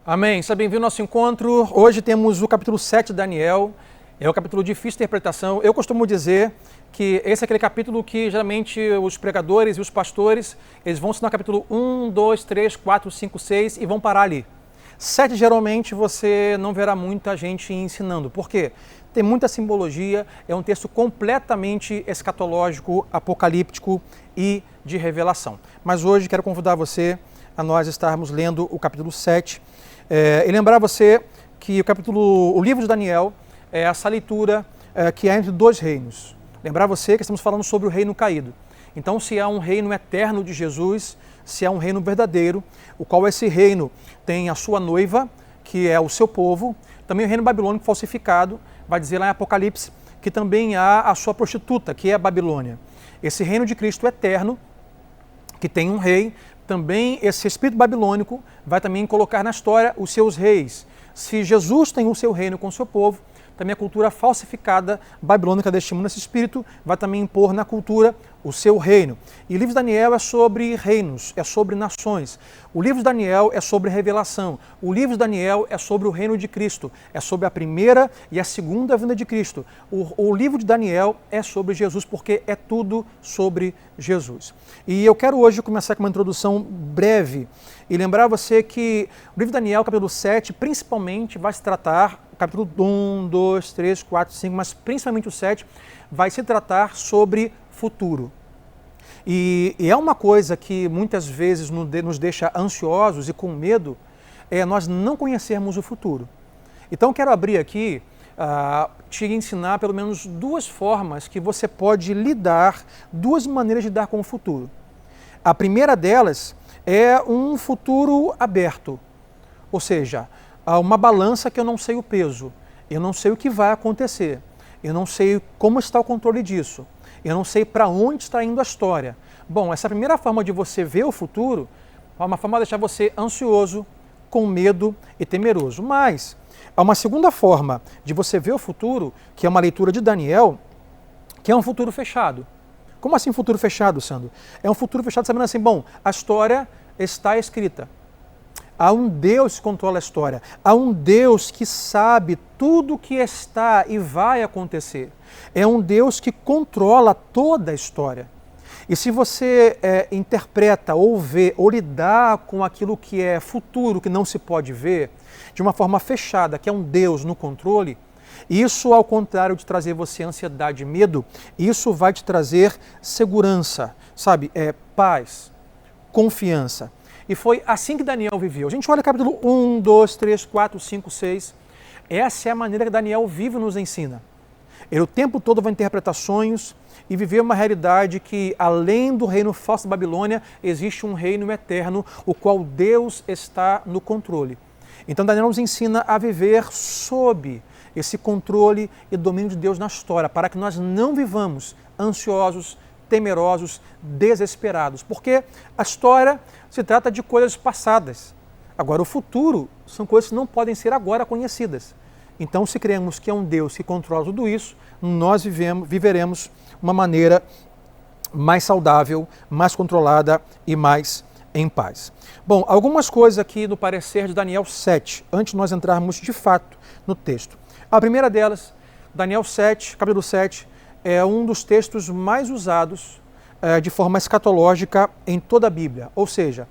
Amém. Seja bem-vindo ao nosso encontro. Hoje temos o capítulo 7 de Daniel. É um capítulo difícil de interpretação. Eu costumo dizer que esse é aquele capítulo que geralmente os pregadores e os pastores, eles vão ensinar o capítulo 1, 2, 3, 4, 5, 6 e vão parar ali. 7 geralmente você não verá muita gente ensinando. Por quê? Tem muita simbologia, é um texto completamente escatológico, apocalíptico e de revelação. Mas hoje quero convidar você a nós estarmos lendo o capítulo 7. E lembrar você que o livro de Daniel é essa leitura que é entre dois reinos. Lembrar você que estamos falando sobre o reino caído. Então, se há um reino eterno de Jesus, se há um reino verdadeiro, o qual esse reino tem a sua noiva, que é o seu povo, também o reino babilônico falsificado, vai dizer lá em Apocalipse, que também há a sua prostituta, que é a Babilônia. Esse reino de Cristo eterno, que tem um rei, também esse espírito babilônico vai também colocar na história os seus reis. Se Jesus tem o seu reino com o seu povo, também a cultura falsificada babilônica deste mundo, esse espírito, vai também impor na cultura o seu reino. E o livro de Daniel é sobre reinos, é sobre nações. O livro de Daniel é sobre revelação. O livro de Daniel é sobre o reino de Cristo, é sobre a primeira e a segunda vinda de Cristo. O livro de Daniel é sobre Jesus, porque é tudo sobre Jesus. E eu quero hoje começar com uma introdução breve e lembrar você que o livro de Daniel, capítulo 7, principalmente vai se tratar, capítulo 1, 2, 3, 4, 5, mas principalmente o 7, vai se tratar sobre futuro. E é uma coisa que muitas vezes nos deixa ansiosos e com medo, é nós não conhecermos o futuro. Então quero abrir aqui, te ensinar pelo menos duas formas que você pode lidar, duas maneiras de lidar com o futuro. A primeira delas é um futuro aberto, ou seja, uma balança que eu não sei o peso, eu não sei o que vai acontecer, eu não sei como está o controle disso, eu não sei para onde está indo a história. Bom, essa primeira forma de você ver o futuro é uma forma de deixar você ansioso, com medo e temeroso. Mas há uma segunda forma de você ver o futuro, que é uma leitura de Daniel, que é um futuro fechado. Como assim futuro fechado, Sandro? É um futuro fechado sabendo assim, bom, a história está escrita. Há um Deus que controla a história. Há um Deus que sabe tudo o que está e vai acontecer. É um Deus que controla toda a história. E se você interpreta ou vê ou lidar com aquilo que é futuro, que não se pode ver, de uma forma fechada, que é um Deus no controle, isso, ao contrário de trazer você ansiedade e medo, isso vai te trazer segurança, sabe? Paz, confiança. E foi assim que Daniel viveu. A gente olha capítulo 1, 2, 3, 4, 5, 6. Essa é a maneira que Daniel vive e nos ensina. Ele o tempo todo vai interpretar sonhos e viver uma realidade que, além do reino falso da Babilônia, existe um reino eterno, o qual Deus está no controle. Então Daniel nos ensina a viver sob esse controle e domínio de Deus na história, para que nós não vivamos ansiosos, temerosos, desesperados, porque a história se trata de coisas passadas. Agora, o futuro são coisas que não podem ser agora conhecidas. Então, se cremos que é um Deus que controla tudo isso, nós viveremos uma maneira mais saudável, mais controlada e mais em paz. Bom, algumas coisas aqui no parecer de Daniel 7, antes de nós entrarmos de fato no texto. A primeira delas, Daniel 7, capítulo 7, é um dos textos mais usados de forma escatológica em toda a Bíblia. Ou seja,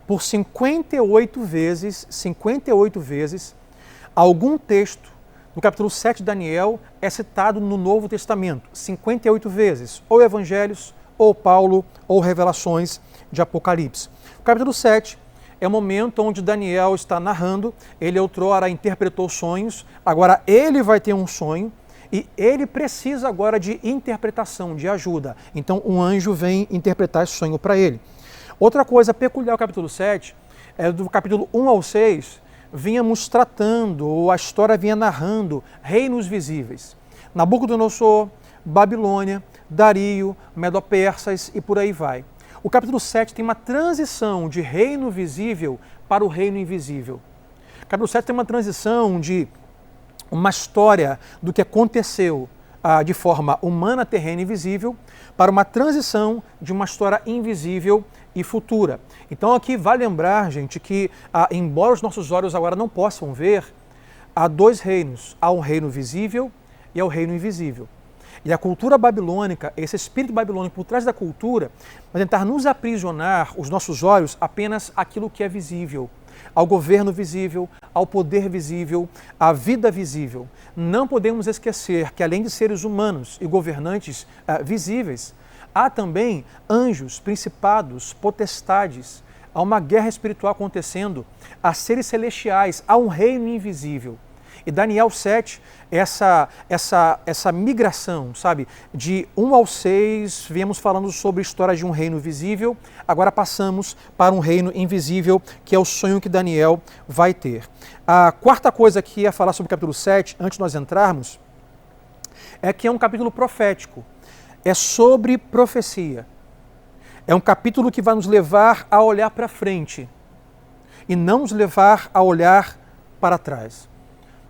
por 58 vezes, algum texto no capítulo 7 de Daniel é citado no Novo Testamento. 58 vezes, ou Evangelhos, ou Paulo, ou Revelações de Apocalipse. O capítulo 7 é o momento onde Daniel está narrando, ele outrora interpretou sonhos, agora ele vai ter um sonho, e ele precisa agora de interpretação, de ajuda. Então um anjo vem interpretar esse sonho para ele. Outra coisa peculiar do capítulo 7 é do capítulo 1 ao 6, vínhamos tratando, ou a história vinha narrando, reinos visíveis. Nabucodonosor, Babilônia, Dario, Medo-Persas e por aí vai. O capítulo 7 tem uma transição de reino visível para o reino invisível. O capítulo 7 tem uma transição de uma história do que aconteceu de forma humana, terrena e visível, para uma transição de uma história invisível e futura. Então aqui vale lembrar, gente, que embora os nossos olhos agora não possam ver, há dois reinos. Há um reino visível e há o reino invisível. E a cultura babilônica, esse espírito babilônico por trás da cultura, vai tentar nos aprisionar os nossos olhos apenas aquilo que é visível. Ao governo visível, ao poder visível, à vida visível. Não podemos esquecer que além de seres humanos e governantes visíveis, há também anjos, principados, potestades. Há uma guerra espiritual acontecendo, há seres celestiais, há um reino invisível. E Daniel 7, essa migração, sabe, de 1 ao 6, viemos falando sobre a história de um reino visível, agora passamos para um reino invisível, que é o sonho que Daniel vai ter. A quarta coisa que ia falar sobre o capítulo 7, antes de nós entrarmos, é que é um capítulo profético, é sobre profecia. É um capítulo que vai nos levar a olhar para frente e não nos levar a olhar para trás.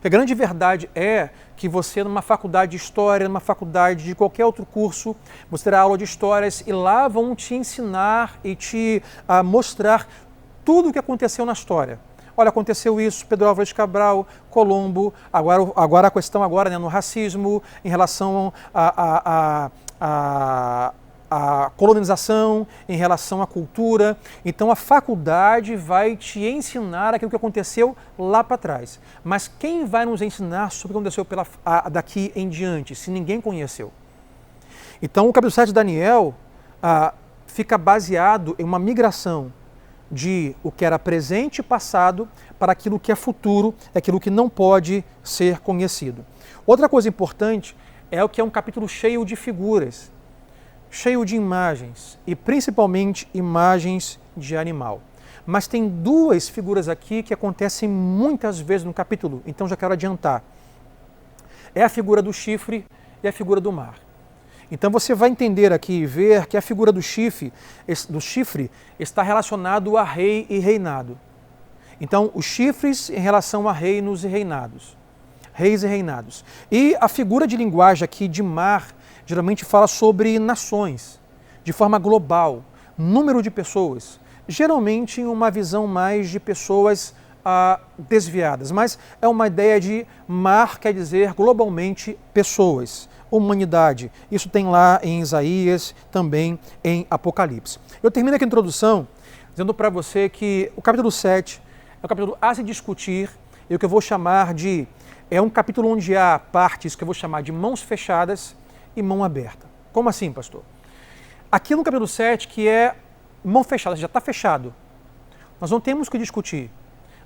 A grande verdade é que você, numa faculdade de história, numa faculdade de qualquer outro curso, você terá aula de histórias e lá vão te ensinar e te mostrar tudo o que aconteceu na história. Olha, aconteceu isso, Pedro Álvares Cabral, Colombo, agora a questão agora, né, no racismo, em relação a colonização, em relação à cultura. Então a faculdade vai te ensinar aquilo que aconteceu lá para trás. Mas quem vai nos ensinar sobre o que aconteceu daqui em diante, se ninguém conheceu? Então o capítulo 7 de Daniel fica baseado em uma migração de o que era presente e passado para aquilo que é futuro, aquilo que não pode ser conhecido. Outra coisa importante é o que é um capítulo cheio de figuras, cheio de imagens, e principalmente imagens de animal. Mas tem duas figuras aqui que acontecem muitas vezes no capítulo, então já quero adiantar. É a figura do chifre e a figura do mar. Então você vai entender aqui e ver que a figura do chifre está relacionado a rei e reinado. Então, os chifres em relação a reinos e reinados. Reis e reinados. E a figura de linguagem aqui de mar geralmente fala sobre nações, de forma global, número de pessoas, geralmente em uma visão mais de pessoas desviadas, mas é uma ideia de mar, quer dizer globalmente pessoas, humanidade. Isso tem lá em Isaías, também em Apocalipse. Eu termino aqui a introdução dizendo para você que o capítulo 7 é um capítulo a se discutir, e o que eu vou chamar de... é um capítulo onde há partes que eu vou chamar de mãos fechadas e mão aberta. Como assim, pastor? Aqui no capítulo 7, que é mão fechada, já está fechado. Nós não temos que discutir.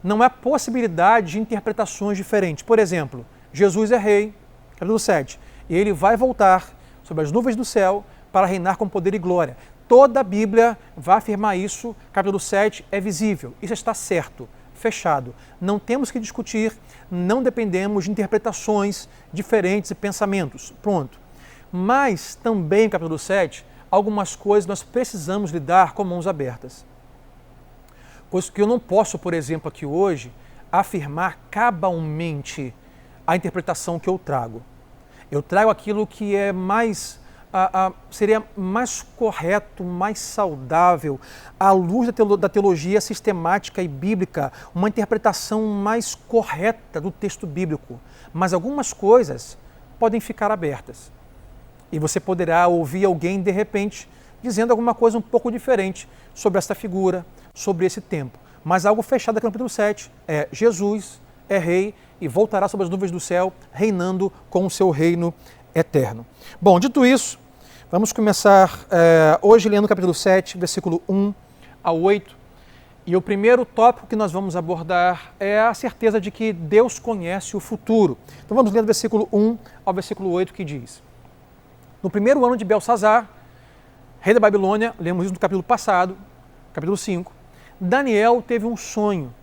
Não há possibilidade de interpretações diferentes. Por exemplo, Jesus é rei, capítulo 7, e ele vai voltar sobre as nuvens do céu para reinar com poder e glória. Toda a Bíblia vai afirmar isso, capítulo 7 é visível. Isso está certo, fechado. Não temos que discutir, não dependemos de interpretações diferentes e pensamentos. Pronto. Mas também, no capítulo 7, algumas coisas nós precisamos lidar com mãos abertas. Coisas que eu não posso, por exemplo, aqui hoje, afirmar cabalmente a interpretação que eu trago. Eu trago aquilo que é mais, seria mais correto, mais saudável, à luz da teologia sistemática e bíblica, uma interpretação mais correta do texto bíblico. Mas algumas coisas podem ficar abertas. E você poderá ouvir alguém, de repente, dizendo alguma coisa um pouco diferente sobre essa figura, sobre esse tempo. Mas algo fechado aqui no capítulo 7 é Jesus é rei e voltará sobre as nuvens do céu, reinando com o seu reino eterno. Bom, dito isso, vamos começar hoje lendo o capítulo 7, versículo 1 a 8. E o primeiro tópico que nós vamos abordar é a certeza de que Deus conhece o futuro. Então vamos ler do versículo 1 ao versículo 8, que diz: no primeiro ano de Belsazar, rei da Babilônia, lemos isso no capítulo passado, capítulo 5, Daniel teve um sonho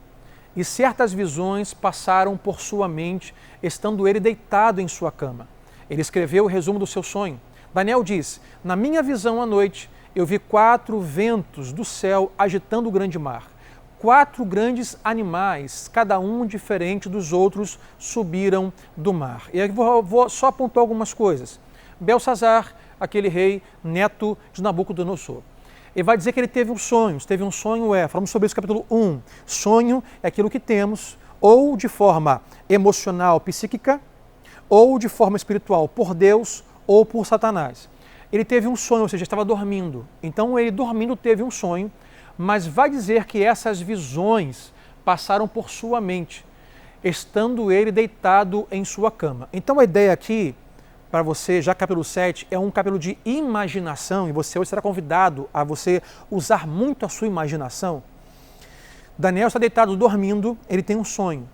e certas visões passaram por sua mente, estando ele deitado em sua cama. Ele escreveu o resumo do seu sonho. Daniel diz: na minha visão à noite, eu vi 4 ventos do céu agitando o grande mar. 4 grandes animais, cada um diferente dos outros, subiram do mar. E aí vou só apontar algumas coisas. Belsazar, aquele rei neto de Nabucodonosor. Ele vai dizer que ele teve um sonho. Se teve um sonho, falamos sobre isso no capítulo 1. Sonho é aquilo que temos, ou de forma emocional, psíquica, ou de forma espiritual, por Deus ou por Satanás. Ele teve um sonho, ou seja, estava dormindo. Então ele dormindo teve um sonho, mas vai dizer que essas visões passaram por sua mente, estando ele deitado em sua cama. Então a ideia aqui, para você, já capítulo 7, é um capítulo de imaginação, e você hoje será convidado a você usar muito a sua imaginação. Daniel está deitado dormindo, ele tem um sonho.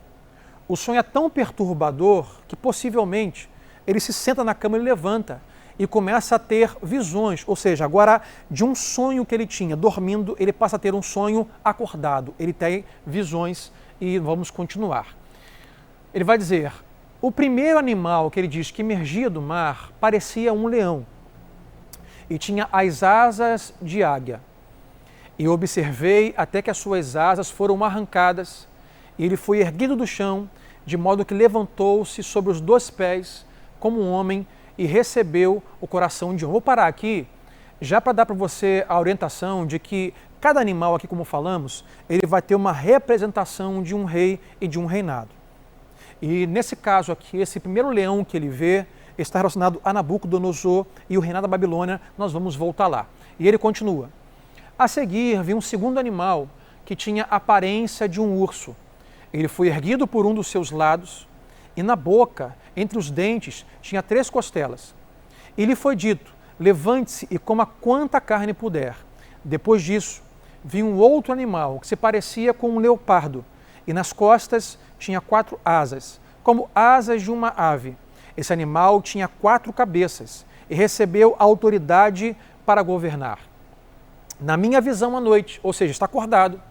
O sonho é tão perturbador que possivelmente ele se senta na cama e levanta e começa a ter visões, ou seja, agora de um sonho que ele tinha dormindo, ele passa a ter um sonho acordado, ele tem visões e vamos continuar. Ele vai dizer, o primeiro animal que ele diz que emergia do mar parecia um leão e tinha as asas de águia. E observei até que as suas asas foram arrancadas e ele foi erguido do chão, de modo que levantou-se sobre os 2 pés como um homem e recebeu o coração de um. Vou parar aqui, já para dar para você a orientação de que cada animal aqui, como falamos, ele vai ter uma representação de um rei e de um reinado. E nesse caso aqui, esse primeiro leão que ele vê está relacionado a Nabucodonosor e o reinado da Babilônia, nós vamos voltar lá. E ele continua. A seguir, vi um segundo animal que tinha aparência de um urso. Ele foi erguido por um dos seus lados e na boca, entre os dentes, tinha 3 costelas. E lhe foi dito, levante-se e coma quanta carne puder. Depois disso, vi um outro animal que se parecia com um leopardo e nas costas tinha 4 asas, como asas de uma ave. Esse animal tinha 4 cabeças e recebeu autoridade para governar. Na minha visão à noite, ou seja, está acordado,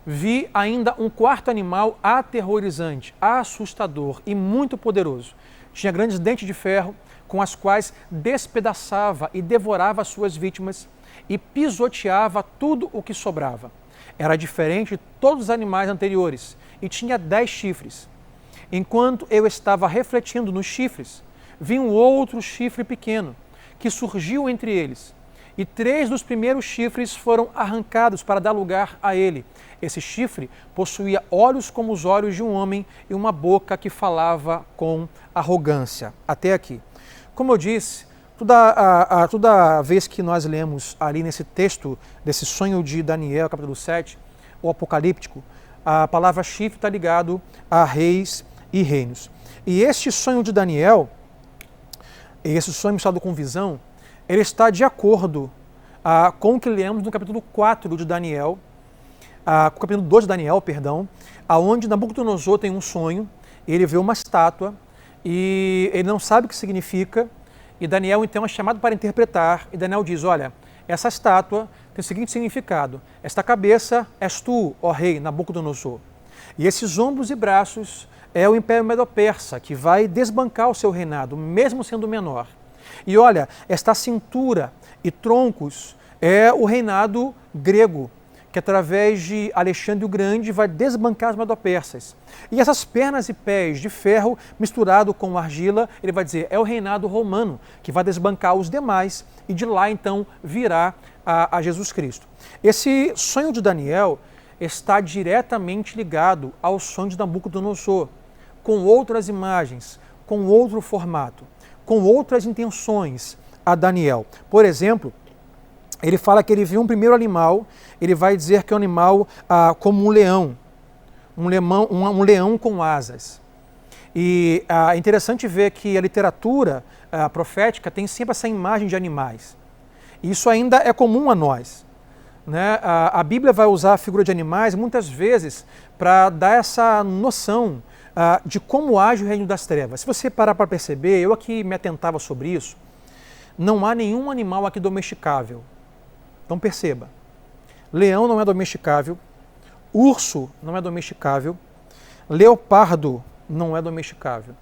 vi ainda um quarto animal aterrorizante, assustador e muito poderoso. Tinha grandes dentes de ferro, com as quais despedaçava e devorava suas vítimas e pisoteava tudo o que sobrava. Era diferente de todos os animais anteriores e tinha 10 chifres. Enquanto eu estava refletindo nos chifres, vi um outro chifre pequeno, que surgiu entre eles. E 3 dos primeiros chifres foram arrancados para dar lugar a ele. Esse chifre possuía olhos como os olhos de um homem e uma boca que falava com arrogância. Até aqui. Como eu disse, toda vez que nós lemos ali nesse texto, desse sonho de Daniel, capítulo 7, o apocalíptico, a palavra chifre está ligado a reis e reinos. E este sonho de Daniel, esse sonho misturado com visão, ele está de acordo com o que lemos no capítulo 4 de Daniel, com o capítulo 2 de Daniel, perdão, onde Nabucodonosor tem um sonho, ele vê uma estátua e ele não sabe o que significa, e Daniel então é chamado para interpretar, e Daniel diz, olha, essa estátua tem o seguinte significado, esta cabeça és tu, ó rei Nabucodonosor, e esses ombros e braços é o Império Medo-Persa, que vai desbancar o seu reinado, mesmo sendo menor. E olha, esta cintura e troncos é o reinado grego, que através de Alexandre o Grande vai desbancar os medo-persas. E essas pernas e pés de ferro misturado com argila, ele vai dizer, é o reinado romano, que vai desbancar os demais e de lá então virá a Jesus Cristo. Esse sonho de Daniel está diretamente ligado ao sonho de Nabucodonosor, com outras imagens, com outro formato, com outras intenções a Daniel. Por exemplo, ele fala que ele viu um primeiro animal, ele vai dizer que é um animal como um leão com asas. E é interessante ver que a literatura profética tem sempre essa imagem de animais. E isso ainda é comum a nós. Né? A Bíblia vai usar a figura de animais muitas vezes para dar essa noção de como age o reino das trevas. Se você parar para perceber, eu aqui me atentava sobre isso, não há nenhum animal aqui domesticável. Então perceba, leão não é domesticável, urso não é domesticável, leopardo não é domesticável.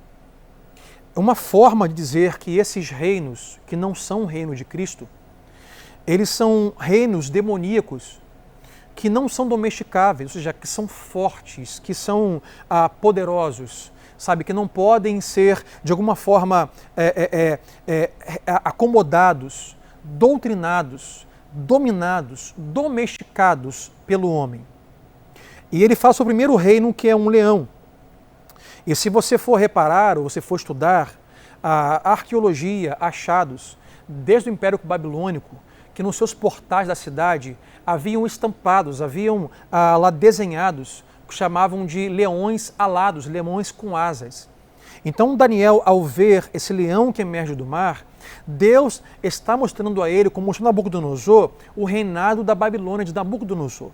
Uma forma de dizer que esses reinos, que não são o reino de Cristo, eles são reinos demoníacos, que não são domesticáveis, ou seja, que são fortes, que são poderosos, sabe, que não podem ser, de alguma forma, acomodados, doutrinados, dominados, domesticados pelo homem. E ele fala sobre o primeiro reino, que é um leão. E se você for reparar, ou você for estudar a arqueologia, achados, desde o Império Babilônico, que nos seus portais da cidade haviam estampados, haviam lá desenhados, que chamavam de leões alados, leões com asas. Então Daniel, ao ver esse leão que emerge do mar, Deus está mostrando a ele, como mostrou Nabucodonosor, o reinado da Babilônia de Nabucodonosor,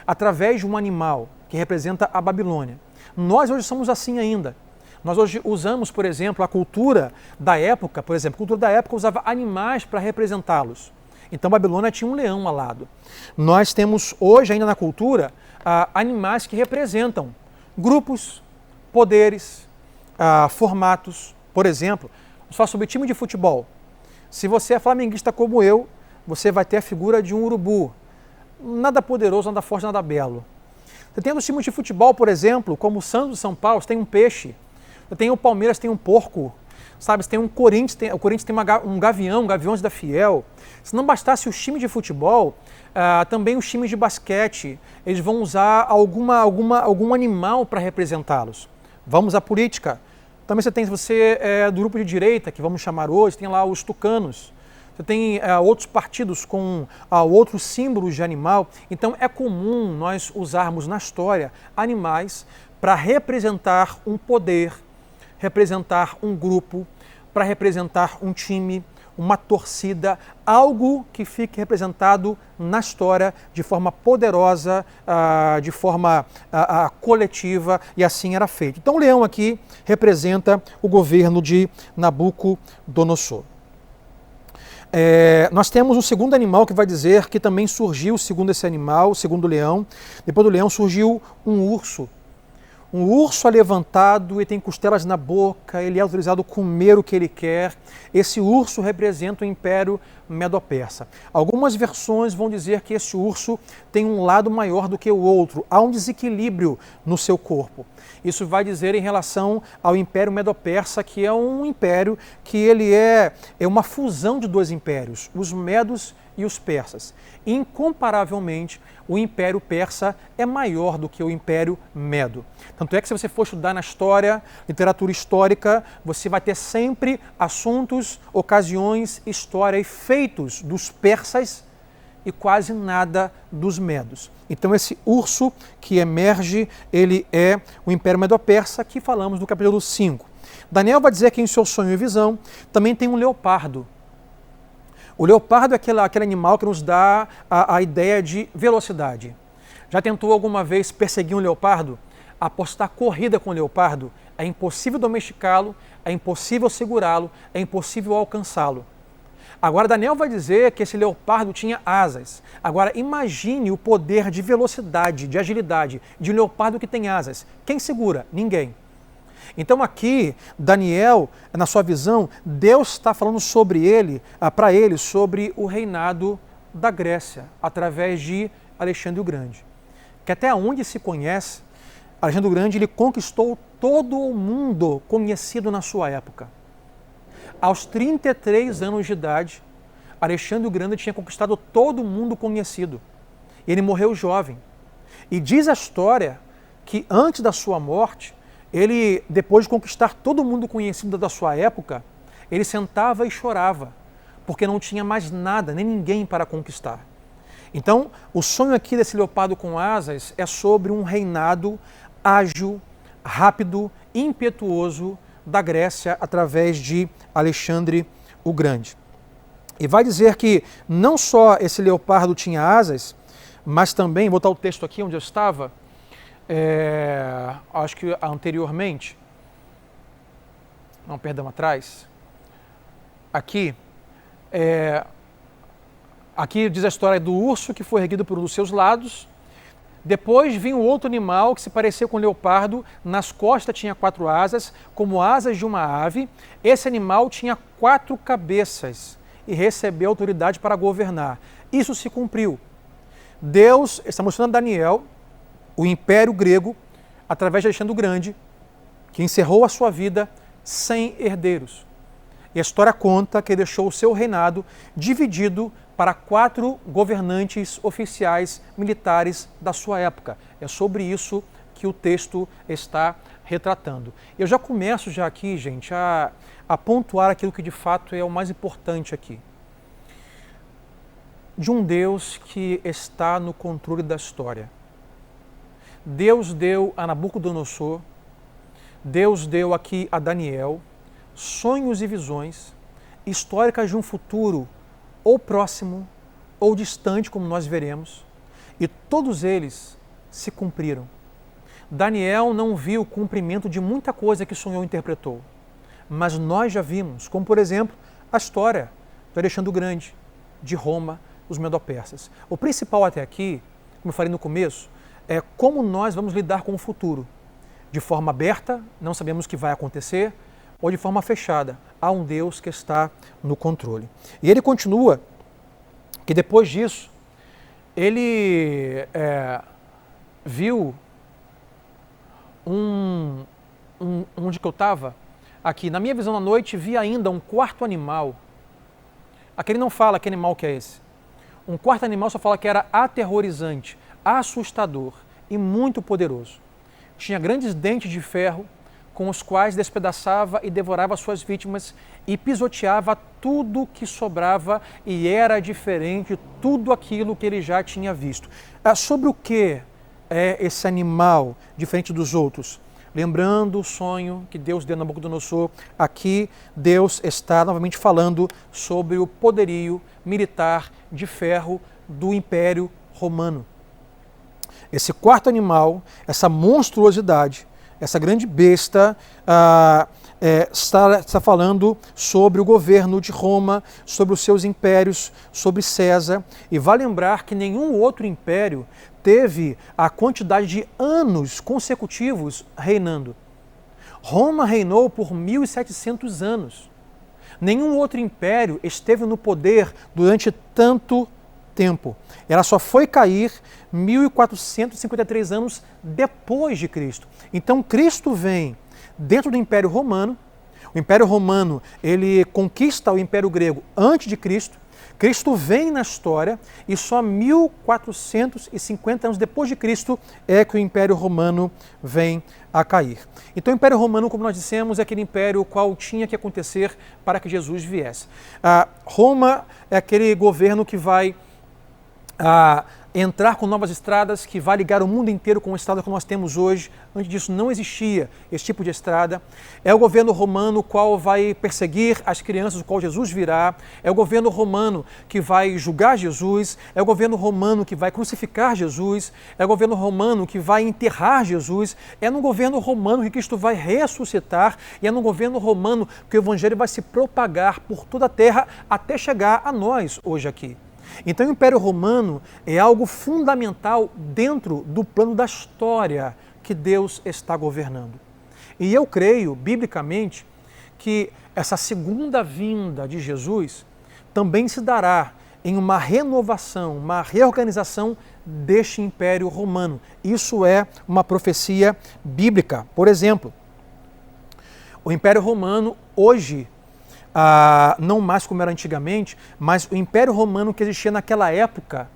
através de um animal que representa a Babilônia. Nós hoje somos assim ainda. Nós hoje usamos, por exemplo, a cultura da época, a cultura da época usava animais para representá-los. Então Babilônia tinha um leão alado. Nós temos hoje ainda na cultura animais que representam grupos, poderes, formatos. Por exemplo, vamos falar sobre time de futebol. Se você é flamenguista como eu, você vai ter a figura de um urubu. Nada poderoso, nada forte, nada belo. Você tem os times de futebol, por exemplo, como o Santos de São Paulo, você tem um peixe. Você tem o Palmeiras, tem um porco. Sabe, você tem um Corinthians, o Corinthians tem um gavião, Gaviões da Fiel. Se não bastasse os times de futebol, também os times de basquete, eles vão usar algum animal para representá-los. Vamos à política. Também você é do grupo de direita, que vamos chamar hoje, tem lá os tucanos. Você tem outros partidos com outros símbolos de animal. Então é comum nós usarmos na história animais para representar um poder, representar um grupo, para representar um time, uma torcida, algo que fique representado na história de forma poderosa, de forma coletiva, e assim era feito. Então o leão aqui representa o governo de Nabucodonosor. Nós temos um segundo animal que vai dizer que também surgiu, segundo esse animal, segundo o leão, depois do leão surgiu um urso. Um urso levantado e tem costelas na boca, ele é autorizado a comer o que ele quer. Esse urso representa o Império Medo-Persa. Algumas versões vão dizer que esse urso tem um lado maior do que o outro, há um desequilíbrio no seu corpo. Isso vai dizer em relação ao Império Medo-Persa, que é um império que ele é uma fusão de dois impérios, os medos e os persas. Incomparavelmente, o Império Persa é maior do que o Império Medo. Tanto é que se você for estudar na história, literatura histórica, você vai ter sempre assuntos, ocasiões, história e feitos dos persas e quase nada dos medos. Então esse urso que emerge, ele é o Império Medo-Persa, que falamos no capítulo 5. Daniel vai dizer que em seu sonho e visão também tem um leopardo. O leopardo é aquele animal que nos dá a ideia de velocidade. Já tentou alguma vez perseguir um leopardo? Apostar corrida com o leopardo? É impossível domesticá-lo, é impossível segurá-lo, é impossível alcançá-lo. Agora Daniel vai dizer que esse leopardo tinha asas. Agora imagine o poder de velocidade, de agilidade de um leopardo que tem asas. Quem segura? Ninguém. Então aqui, Daniel, na sua visão, Deus está falando sobre ele, para ele, sobre o reinado da Grécia, através de Alexandre o Grande. Que até onde se conhece, Alexandre o Grande ele conquistou todo o mundo conhecido na sua época. Aos 33 anos de idade, Alexandre o Grande tinha conquistado todo o mundo conhecido. Ele morreu jovem. E diz a história que antes da sua morte, ele, depois de conquistar todo mundo conhecido da sua época, ele sentava e chorava, porque não tinha mais nada, nem ninguém para conquistar. Então, o sonho aqui desse leopardo com asas é sobre um reinado ágil, rápido, impetuoso da Grécia através de Alexandre o Grande. E vai dizer que não só esse leopardo tinha asas, mas também, vou botar o texto aqui onde eu estava, acho que anteriormente, não, perdão, atrás, aqui diz a história do urso que foi erguido por um dos seus lados, depois vinha um outro animal que se parecia com o leopardo, nas costas tinha 4 asas, como asas de uma ave, esse animal tinha 4 cabeças e recebeu autoridade para governar. Isso se cumpriu. Deus está mostrando a Daniel o Império Grego, através de Alexandre o Grande, que encerrou a sua vida sem herdeiros. E a história conta que ele deixou o seu reinado dividido para 4 governantes oficiais militares da sua época. É sobre isso que o texto está retratando. Eu já começo aqui, gente, a pontuar aquilo que de fato é o mais importante aqui. De um Deus que está no controle da história. Deus deu a Nabucodonosor, Deus deu aqui a Daniel sonhos e visões históricas de um futuro ou próximo ou distante, como nós veremos, e todos eles se cumpriram. Daniel não viu o cumprimento de muita coisa que sonhou e interpretou, mas nós já vimos, como por exemplo, a história do Alexandre o Grande, de Roma, os Medo-Persas. O principal até aqui, como eu falei no começo, é como nós vamos lidar com o futuro. De forma aberta, não sabemos o que vai acontecer, ou de forma fechada, há um Deus que está no controle. E ele continua que depois disso, ele viu onde que eu estava, aqui, na minha visão à noite, vi ainda um quarto animal. Aqui ele não fala que animal que é esse. Um quarto animal só fala que era aterrorizante, assustador e muito poderoso. Tinha grandes dentes de ferro, com os quais despedaçava e devorava suas vítimas e pisoteava tudo que sobrava e era diferente de tudo aquilo que ele já tinha visto. Sobre o que é esse animal diferente dos outros? Lembrando o sonho que Deus deu a Nabucodonosor, aqui Deus está novamente falando sobre o poderio militar de ferro do Império Romano. Esse quarto animal, essa monstruosidade, essa grande besta está falando sobre o governo de Roma, sobre os seus impérios, sobre César. E vale lembrar que nenhum outro império teve a quantidade de anos consecutivos reinando. Roma reinou por 1.700 anos. Nenhum outro império esteve no poder durante tanto tempo. Ela só foi cair 1453 anos depois de Cristo. Então Cristo vem dentro do Império Romano. O Império Romano, ele conquista o Império Grego antes de Cristo. Cristo vem na história e só 1450 anos depois de Cristo é que o Império Romano vem a cair. Então o Império Romano, como nós dissemos, é aquele império qual tinha que acontecer para que Jesus viesse. Roma é aquele governo que vai entrar com novas estradas, que vai ligar o mundo inteiro com a estrada que nós temos hoje. Antes disso não existia esse tipo de estrada. É o governo romano qual vai perseguir as crianças, o qual Jesus virá. É o governo romano que vai julgar Jesus. É o governo romano que vai crucificar Jesus. É o governo romano que vai enterrar Jesus. É no governo romano que Cristo vai ressuscitar. E é no governo romano que o evangelho vai se propagar por toda a terra até chegar a nós hoje aqui. Então o Império Romano é algo fundamental dentro do plano da história que Deus está governando. E eu creio, biblicamente, que essa segunda vinda de Jesus também se dará em uma renovação, uma reorganização deste Império Romano. Isso é uma profecia bíblica. Por exemplo, o Império Romano hoje, não mais como era antigamente, mas o Império Romano que existia naquela época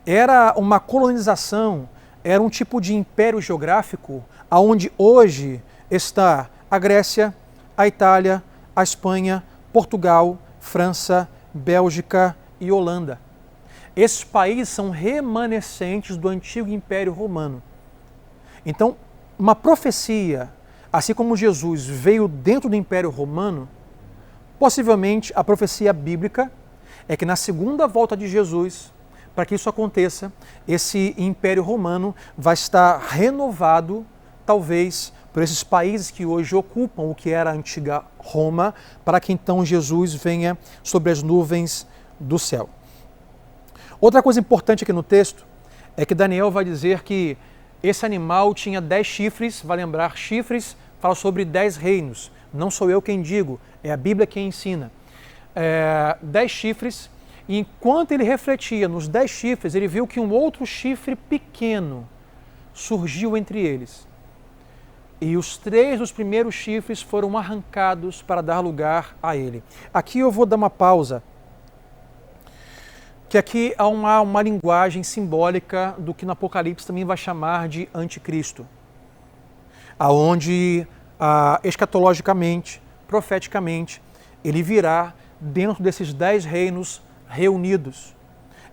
era uma colonização, era um tipo de império geográfico onde hoje está a Grécia, a Itália, a Espanha, Portugal, França, Bélgica e Holanda. Esses países são remanescentes do antigo Império Romano. Então, uma profecia, assim como Jesus veio dentro do Império Romano, possivelmente a profecia bíblica é que na segunda volta de Jesus, para que isso aconteça, esse Império Romano vai estar renovado, talvez, por esses países que hoje ocupam o que era a antiga Roma, para que então Jesus venha sobre as nuvens do céu. Outra coisa importante aqui no texto é que Daniel vai dizer que esse animal tinha 10 chifres, vai lembrar, chifres fala sobre 10 reinos. Não sou eu quem digo, é a Bíblia quem ensina. 10 chifres, e enquanto ele refletia nos 10 chifres, ele viu que um outro chifre pequeno surgiu entre eles. E os 3 dos primeiros chifres foram arrancados para dar lugar a ele. Aqui eu vou dar uma pausa, que aqui há uma linguagem simbólica do que no Apocalipse também vai chamar de anticristo, aonde escatologicamente, profeticamente, ele virá dentro desses 10 reinos reunidos.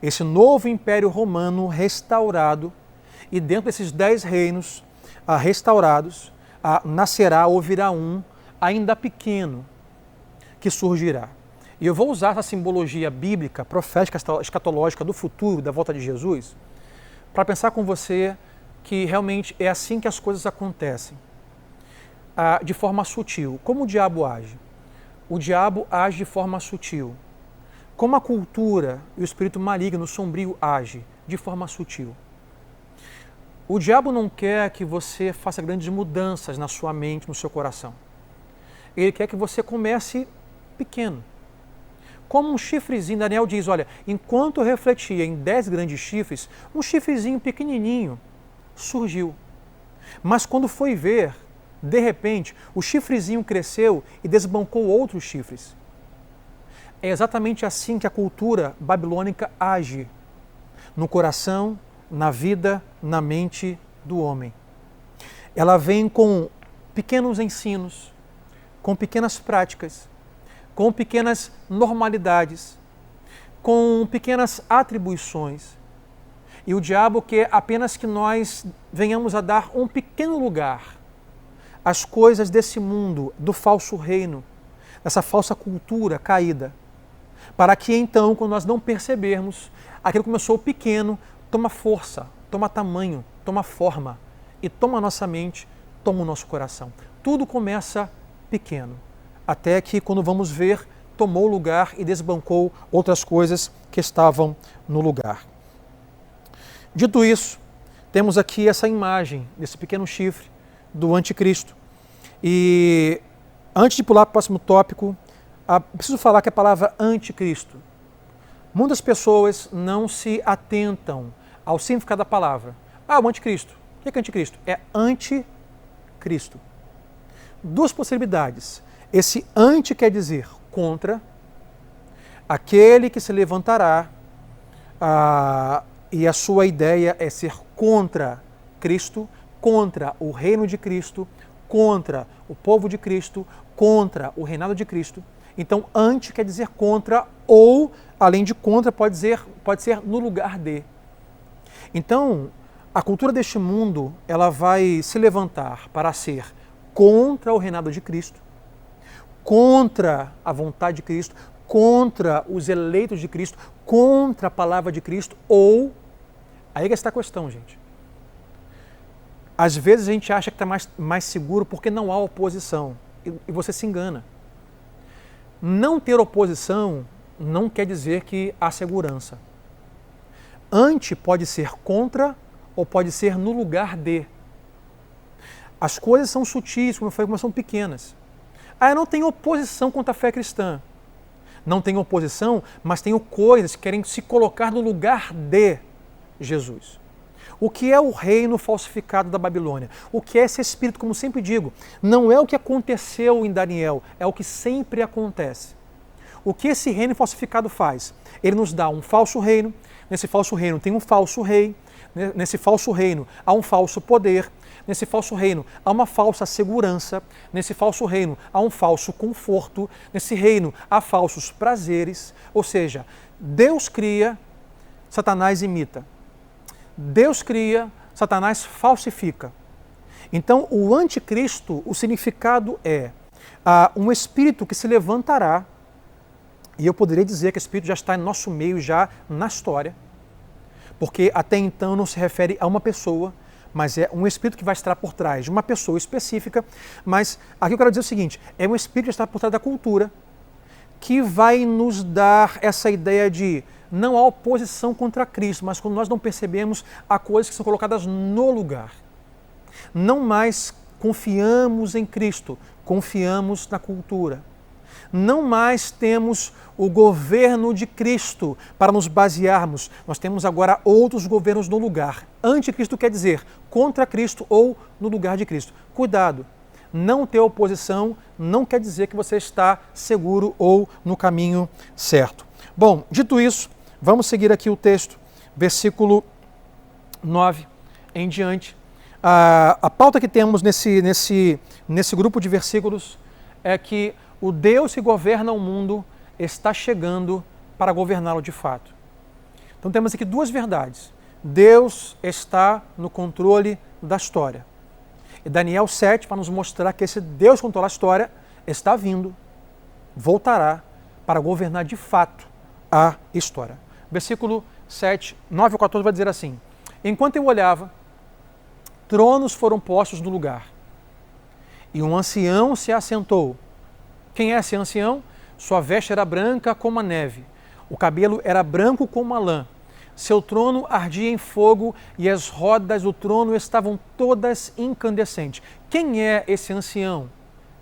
Esse novo império romano restaurado, e dentro desses 10 reinos restaurados, nascerá ou virá um ainda pequeno que surgirá. E eu vou usar essa simbologia bíblica, profética, escatológica do futuro, da volta de Jesus, para pensar com você que realmente é assim que as coisas acontecem, de forma sutil. Como o diabo age? O diabo age de forma sutil. Como a cultura e o espírito maligno, sombrio, age de forma sutil. O diabo não quer que você faça grandes mudanças na sua mente, no seu coração. Ele quer que você comece pequeno. Como um chifrezinho, Daniel diz, olha, enquanto eu refletia em 10 grandes chifres, um chifrezinho pequenininho surgiu. Mas quando foi ver, de repente, o chifrezinho cresceu e desbancou outros chifres. É exatamente assim que a cultura babilônica age no coração, na vida, na mente do homem. Ela vem com pequenos ensinos, com pequenas práticas, com pequenas normalidades, com pequenas atribuições. E o diabo quer apenas que nós venhamos a dar um pequeno lugar às coisas desse mundo, do falso reino, dessa falsa cultura caída, para que então, quando nós não percebermos, aquilo que começou pequeno, toma força, toma tamanho, toma forma, e toma a nossa mente, toma o nosso coração. Tudo começa pequeno, até que quando vamos ver, tomou lugar e desbancou outras coisas que estavam no lugar. Dito isso, temos aqui essa imagem desse pequeno chifre do anticristo. E antes de pular para o próximo tópico, preciso falar que a palavra anticristo, muitas pessoas não se atentam ao significado da palavra. O anticristo. O que é anticristo? É anticristo. Duas possibilidades. Esse anti quer dizer contra, aquele que se levantará, e a sua ideia é ser contra Cristo, contra o reino de Cristo, contra o povo de Cristo, contra o reinado de Cristo. Então, anti quer dizer contra, ou, além de contra, pode ser no lugar de. Então, a cultura deste mundo, ela vai se levantar para ser contra o reinado de Cristo, contra a vontade de Cristo, contra os eleitos de Cristo, contra a palavra de Cristo, ou... Aí que está a questão, gente. Às vezes a gente acha que está mais seguro porque não há oposição, e você se engana. Não ter oposição não quer dizer que há segurança. Anti pode ser contra ou pode ser no lugar de. As coisas são sutis, como eu falei, como são pequenas. Eu não tenho oposição contra a fé cristã. Não tenho oposição, mas tenho coisas que querem se colocar no lugar de Jesus. O que é o reino falsificado da Babilônia? O que é esse espírito, como sempre digo, não é o que aconteceu em Daniel, é o que sempre acontece. O que esse reino falsificado faz? Ele nos dá um falso reino, nesse falso reino tem um falso rei, nesse falso reino há um falso poder, nesse falso reino há uma falsa segurança, nesse falso reino há um falso conforto, nesse reino há falsos prazeres, ou seja, Deus cria, Satanás imita. Deus cria, Satanás falsifica. Então, o anticristo, o significado é um espírito que se levantará, e eu poderia dizer que esse espírito já está em nosso meio, já na história, porque até então não se refere a uma pessoa, mas é um espírito que vai estar por trás de uma pessoa específica. Mas aqui eu quero dizer o seguinte, é um espírito que está por trás da cultura, que vai nos dar essa ideia de não há oposição contra Cristo, mas quando nós não percebemos, há coisas que são colocadas no lugar. Não mais confiamos em Cristo, confiamos na cultura. Não mais temos o governo de Cristo para nos basearmos. Nós temos agora outros governos no lugar. Anticristo quer dizer contra Cristo ou no lugar de Cristo. Cuidado, não ter oposição não quer dizer que você está seguro ou no caminho certo. Bom, dito isso, Vamos seguir aqui o texto, versículo 9 em diante. A pauta que temos nesse grupo de versículos é que o Deus que governa o mundo está chegando para governá-lo de fato. Então temos aqui duas verdades. Deus está no controle da história. E Daniel 7 para nos mostrar que esse Deus que controla a história está vindo, voltará para governar de fato a história. Versículo 7, 9 ao 14 vai dizer assim: enquanto eu olhava, tronos foram postos no lugar, e um ancião se assentou. Quem é esse ancião? Sua veste era branca como a neve, o cabelo era branco como a lã. Seu trono ardia em fogo e as rodas do trono estavam todas incandescentes. Quem é esse ancião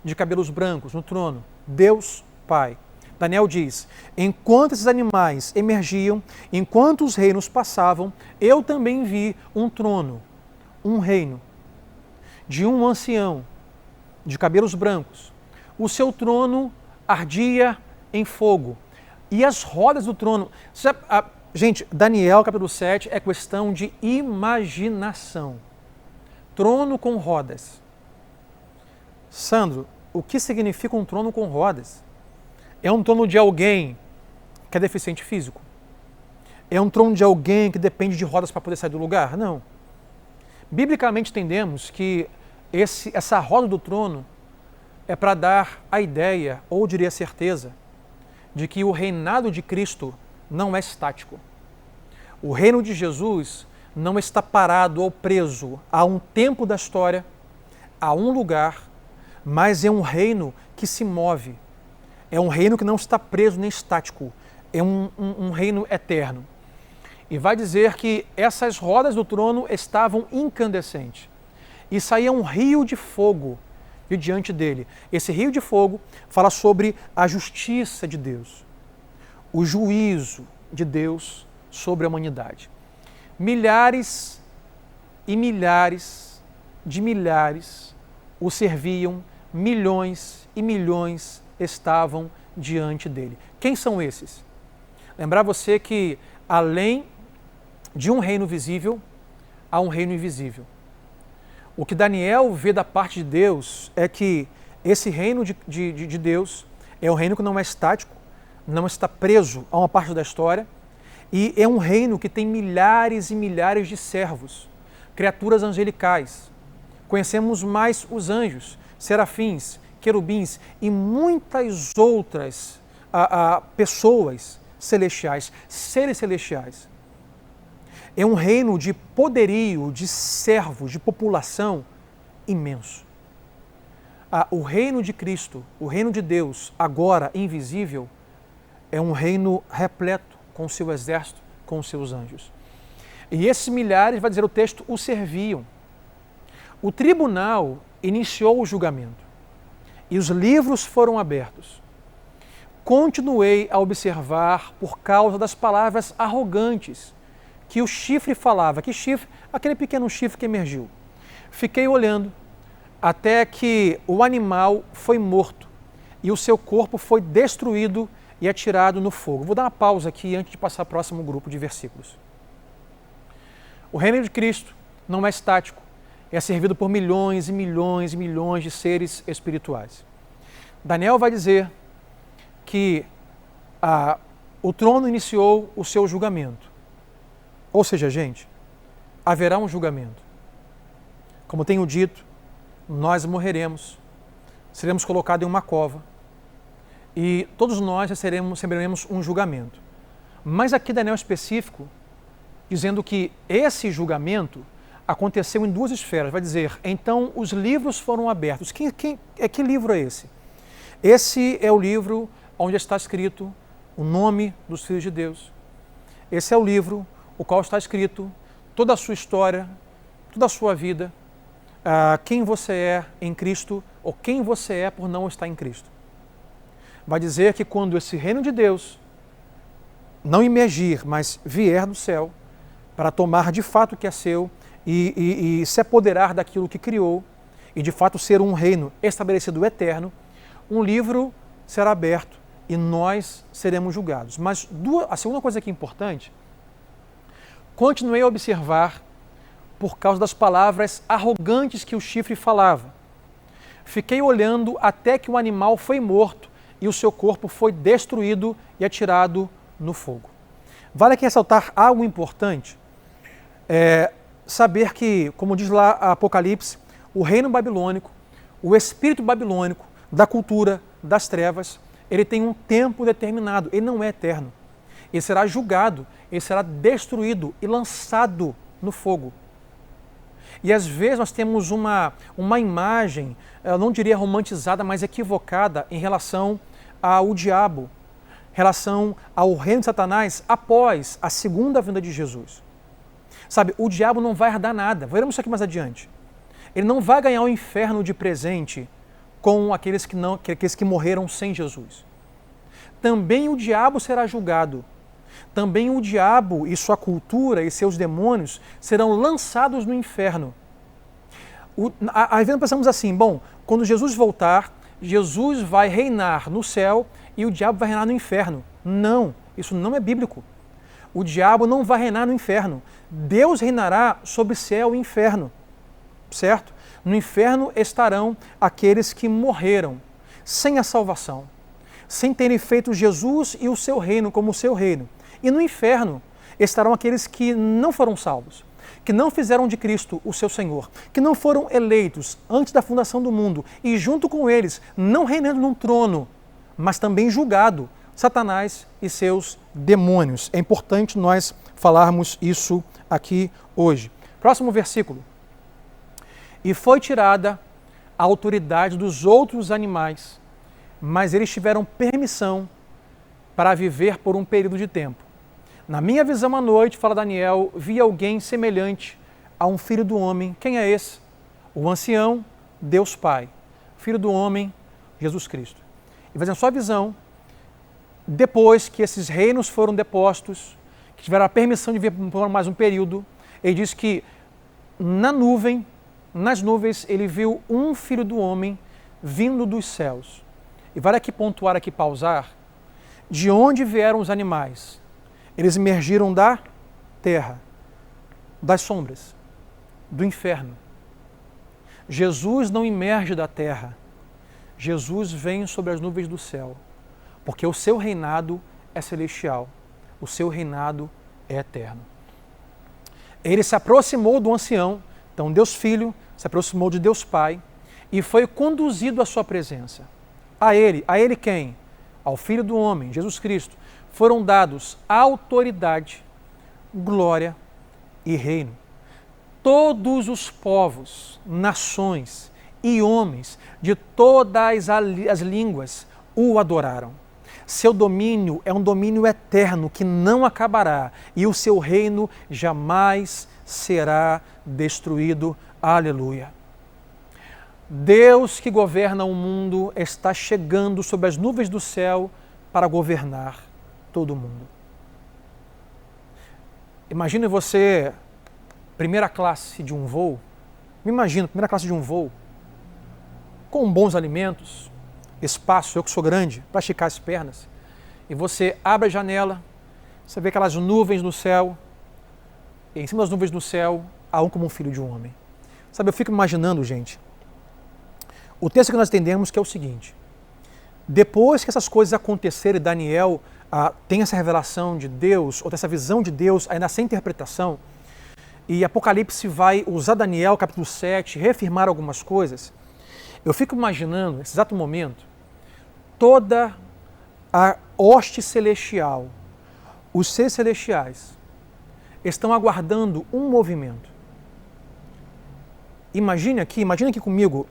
de cabelos brancos no trono? Deus Pai. Daniel diz: enquanto esses animais emergiam, enquanto os reinos passavam, eu também vi um trono, um reino, de um ancião de cabelos brancos. O seu trono ardia em fogo e as rodas do trono... Gente, Daniel capítulo 7 é questão de imaginação. Trono com rodas. Sandro, o que significa um trono com rodas? É um trono de alguém que é deficiente físico? É um trono de alguém que depende de rodas para poder sair do lugar? Não. Biblicamente entendemos que essa roda do trono é para dar a ideia, ou diria certeza, de que o reinado de Cristo não é estático. O reino de Jesus não está parado ou preso a um tempo da história, a um lugar, mas é um reino que se move. É um reino que não está preso nem estático. É um reino eterno. E vai dizer que essas rodas do trono estavam incandescentes. E saía um rio de fogo de diante dele. Esse rio de fogo fala sobre a justiça de Deus, o juízo de Deus sobre a humanidade. Milhares e milhares de milhares o serviam, milhões e milhões estavam diante dele. Quem são esses? Lembrar você que além de um reino visível, há um reino invisível. O que Daniel vê da parte de Deus é que esse reino de Deus é um reino que não é estático, não está preso a uma parte da história, e é um reino que tem milhares e milhares de servos, criaturas angelicais. Conhecemos mais os anjos, serafins, querubins e muitas outras pessoas celestiais, seres celestiais. É um reino de poderio, de servos, de população imenso. O reino de Cristo, o reino de Deus, agora invisível, é um reino repleto com o seu exército, com os seus anjos. E esses milhares, vai dizer o texto, o serviam. O tribunal iniciou o julgamento e os livros foram abertos. Continuei a observar por causa das palavras arrogantes que o chifre falava. Que chifre? Aquele pequeno chifre que emergiu. Fiquei olhando até que o animal foi morto e o seu corpo foi destruído e atirado no fogo. Vou dar uma pausa aqui antes de passar ao próximo grupo de versículos. O reino de Cristo não é estático, é servido por milhões e milhões e milhões de seres espirituais. Daniel vai dizer que o trono iniciou o seu julgamento. Ou seja, gente, haverá um julgamento. Como tenho dito, nós morreremos, seremos colocados em uma cova e todos nós receberemos um julgamento. Mas aqui Daniel é específico, dizendo que esse julgamento aconteceu em duas esferas. Vai dizer, então os livros foram abertos. Que livro é esse? Esse é o livro onde está escrito o nome dos filhos de Deus. Esse é o livro o qual está escrito toda a sua história, toda a sua vida, quem você é em Cristo ou quem você é por não estar em Cristo. Vai dizer que quando esse reino de Deus não emergir, mas vier do céu, para tomar de fato o que é seu e se apoderar daquilo que criou e de fato ser um reino estabelecido eterno, um livro será aberto e nós seremos julgados. Mas a segunda coisa que é importante, continuei a observar por causa das palavras arrogantes que o chifre falava. Fiquei olhando até que o animal foi morto e o seu corpo foi destruído e atirado no fogo. Vale aqui ressaltar algo importante, saber que, como diz lá Apocalipse, o reino babilônico, o espírito babilônico da cultura das trevas, ele tem um tempo determinado, ele não é eterno. Ele será julgado, ele será destruído e lançado no fogo. E às vezes nós temos uma imagem, eu não diria romantizada, mas equivocada em relação ao diabo, em relação ao reino de Satanás após a segunda vinda de Jesus. Sabe, o diabo não vai herdar nada, veremos isso aqui mais adiante. Ele não vai ganhar o inferno de presente com aqueles que morreram sem Jesus. Também o diabo será julgado. Também o diabo e sua cultura e seus demônios serão lançados no inferno. Às vezes pensamos assim, bom, quando Jesus voltar, Jesus vai reinar no céu e o diabo vai reinar no inferno. Não, isso não é bíblico. O diabo não vai reinar no inferno. Deus reinará sobre céu e inferno, certo? No inferno estarão aqueles que morreram sem a salvação, sem terem feito Jesus e o seu reino como o seu reino. E no inferno estarão aqueles que não foram salvos, que não fizeram de Cristo o seu Senhor, que não foram eleitos antes da fundação do mundo e junto com eles, não reinando num trono, mas também julgado, Satanás e seus demônios. É importante nós falarmos isso aqui hoje. Próximo versículo. E foi tirada a autoridade dos outros animais, mas eles tiveram permissão para viver por um período de tempo. Na minha visão à noite, fala Daniel, vi alguém semelhante a um filho do homem. Quem é esse? O ancião, Deus Pai. Filho do homem, Jesus Cristo. E fazendo sua visão, depois que esses reinos foram depostos, que tiveram a permissão de viver por mais um período, ele diz que nas nuvens, ele viu um filho do homem vindo dos céus. E vale aqui pontuar, aqui pausar, de onde vieram os animais? Eles emergiram da terra, das sombras, do inferno. Jesus não emerge da terra. Jesus vem sobre as nuvens do céu, porque o seu reinado é celestial, o seu reinado é eterno. Ele se aproximou do ancião, então Deus Filho se aproximou de Deus Pai e foi conduzido à sua presença. A ele quem? Ao Filho do Homem, Jesus Cristo, foram dados autoridade, glória e reino. Todos os povos, nações e homens de todas as línguas o adoraram. Seu domínio é um domínio eterno que não acabará e o seu reino jamais será destruído. Aleluia. Deus que governa o mundo está chegando sobre as nuvens do céu para governar todo mundo. Imagine você, primeira classe de um voo, primeira classe de um voo, com bons alimentos, espaço, eu que sou grande, para esticar as pernas, e você abre a janela, você vê aquelas nuvens no céu, e em cima das nuvens do céu há um como um filho de um homem. Sabe, eu fico imaginando, gente, o texto que nós entendemos que é o seguinte: depois que essas coisas acontecerem, Daniel tem essa revelação de Deus, ou tem essa visão de Deus, ainda sem interpretação, e Apocalipse vai usar Daniel, capítulo 7, reafirmar algumas coisas, eu fico imaginando, nesse exato momento, toda a hoste celestial, os seres celestiais, estão aguardando um movimento. Imagine aqui comigo,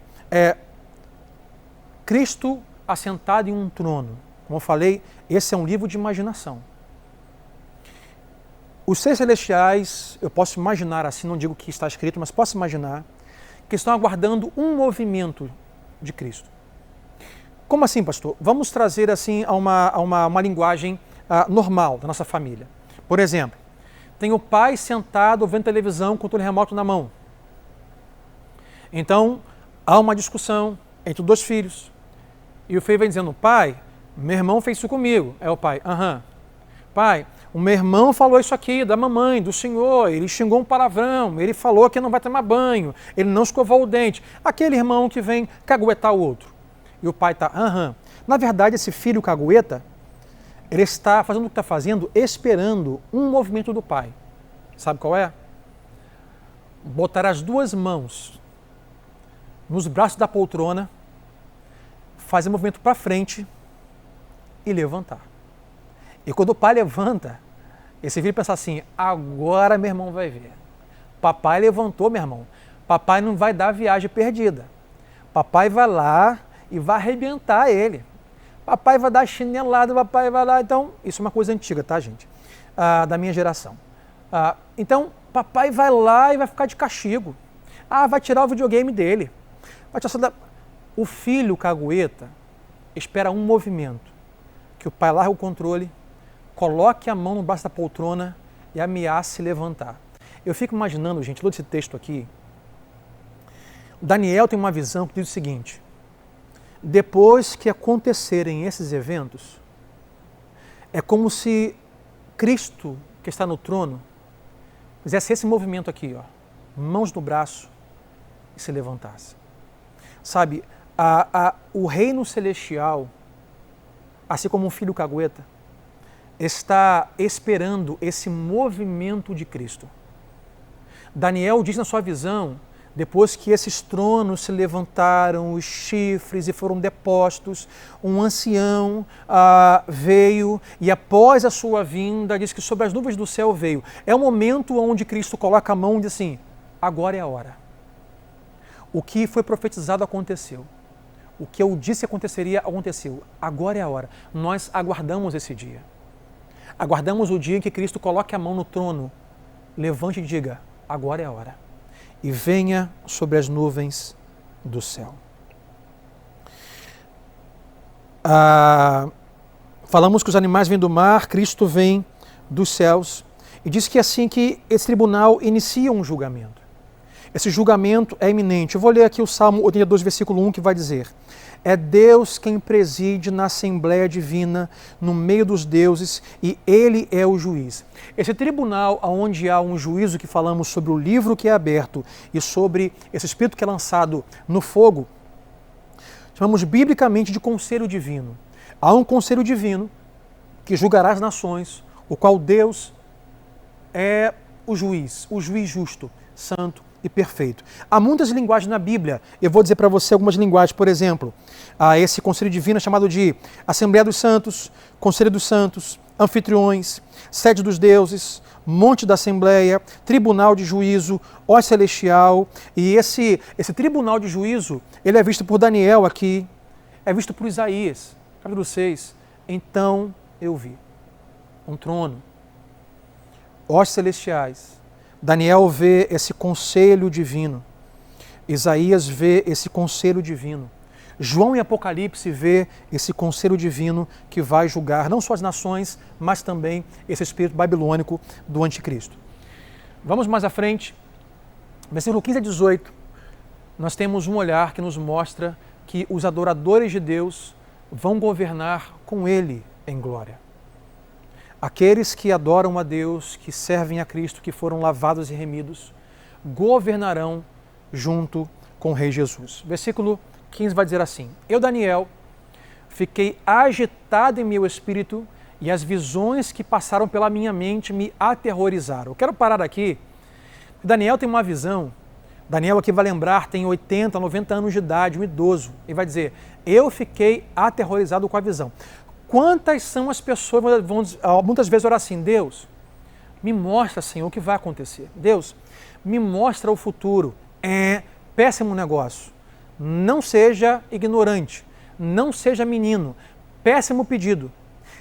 Cristo assentado em um trono. Como eu falei, esse é um livro de imaginação. Os seres celestiais, eu posso imaginar assim, não digo que está escrito, mas posso imaginar, que estão aguardando um movimento de Cristo. Como assim, pastor? Vamos trazer assim a uma linguagem normal da nossa família. Por exemplo, tem o pai sentado vendo televisão com o controle remoto na mão. Então, há uma discussão entre dois filhos. E o filho vem dizendo, pai, Meu irmão fez isso comigo. É o pai, aham. Pai, o meu irmão falou isso aqui da mamãe, do senhor, ele xingou um palavrão, ele falou que não vai tomar banho, ele não escovou o dente. Aquele irmão que vem caguetar o outro. E o pai está, aham. Na verdade, esse filho cagueta, ele está fazendo o que está fazendo, esperando um movimento do pai. Sabe qual é? Botar as duas mãos nos braços da poltrona, fazer um movimento para frente e levantar. E quando o pai levanta, esse filho pensa assim, agora meu irmão vai ver. Papai levantou, meu irmão. Papai não vai dar viagem perdida. Papai vai lá e vai arrebentar ele. Papai vai dar chinelada, papai vai lá. Então, isso é uma coisa antiga, tá, gente? Da minha geração. Então, papai vai lá e vai ficar de castigo. Vai tirar o videogame dele. Vai tirar... O filho cagueta espera um movimento. Que o pai larga o controle, coloque a mão no braço da poltrona e ameace levantar. Eu fico imaginando, gente, todo esse texto aqui. Daniel tem uma visão que diz o seguinte: depois que acontecerem esses eventos, é como se Cristo, que está no trono, fizesse esse movimento aqui, ó, mãos no braço e se levantasse. Sabe, o reino celestial, assim como um filho cagueta, está esperando esse movimento de Cristo. Daniel diz na sua visão, depois que esses tronos se levantaram, os chifres e foram depostos, um ancião veio e após a sua vinda, diz que sobre as nuvens do céu veio. É o momento onde Cristo coloca a mão e diz assim, agora é a hora. O que foi profetizado aconteceu. O que eu disse aconteceria, aconteceu. Agora é a hora. Nós aguardamos esse dia. Aguardamos o dia em que Cristo coloque a mão no trono, levante e diga, agora é a hora. E venha sobre as nuvens do céu. Falamos que os animais vêm do mar, Cristo vem dos céus. E diz que é assim que esse tribunal inicia um julgamento. Esse julgamento é iminente. Eu vou ler aqui o Salmo 82, versículo 1, que vai dizer: é Deus quem preside na Assembleia Divina, no meio dos deuses, e Ele é o juiz. Esse tribunal, onde há um juízo que falamos sobre o livro que é aberto e sobre esse espírito que é lançado no fogo, chamamos biblicamente de conselho divino. Há um conselho divino que julgará as nações, o qual Deus é o juiz justo, santo e perfeito. Há muitas linguagens na Bíblia. Eu vou dizer para você algumas linguagens. Por exemplo, esse conselho divino é chamado de Assembleia dos Santos, Conselho dos Santos, Anfitriões, Sede dos Deuses, Monte da Assembleia, Tribunal de Juízo, Ó Celestial. E esse Tribunal de Juízo, ele é visto por Daniel aqui, é visto por Isaías, capítulo 6. Então eu vi um trono, Ó Celestiais. Daniel vê esse conselho divino. Isaías vê esse conselho divino. João em Apocalipse vê esse conselho divino que vai julgar não só as nações, mas também esse espírito babilônico do anticristo. Vamos mais à frente. Versículo 15 a 18. Nós temos um olhar que nos mostra que os adoradores de Deus vão governar com Ele em glória. Aqueles que adoram a Deus, que servem a Cristo, que foram lavados e remidos, governarão junto com o Rei Jesus. Versículo 15 vai dizer assim: eu, Daniel, fiquei agitado em meu espírito e as visões que passaram pela minha mente me aterrorizaram. Eu quero parar aqui. Daniel tem uma visão. Daniel aqui vai lembrar, tem 80, 90 anos de idade, um idoso. Ele vai dizer, eu fiquei aterrorizado com a visão. Quantas são as pessoas que vão muitas vezes orar assim, Deus, me mostra, Senhor, o que vai acontecer. Deus, me mostra o futuro. É péssimo negócio. Não seja ignorante. Não seja menino. Péssimo pedido.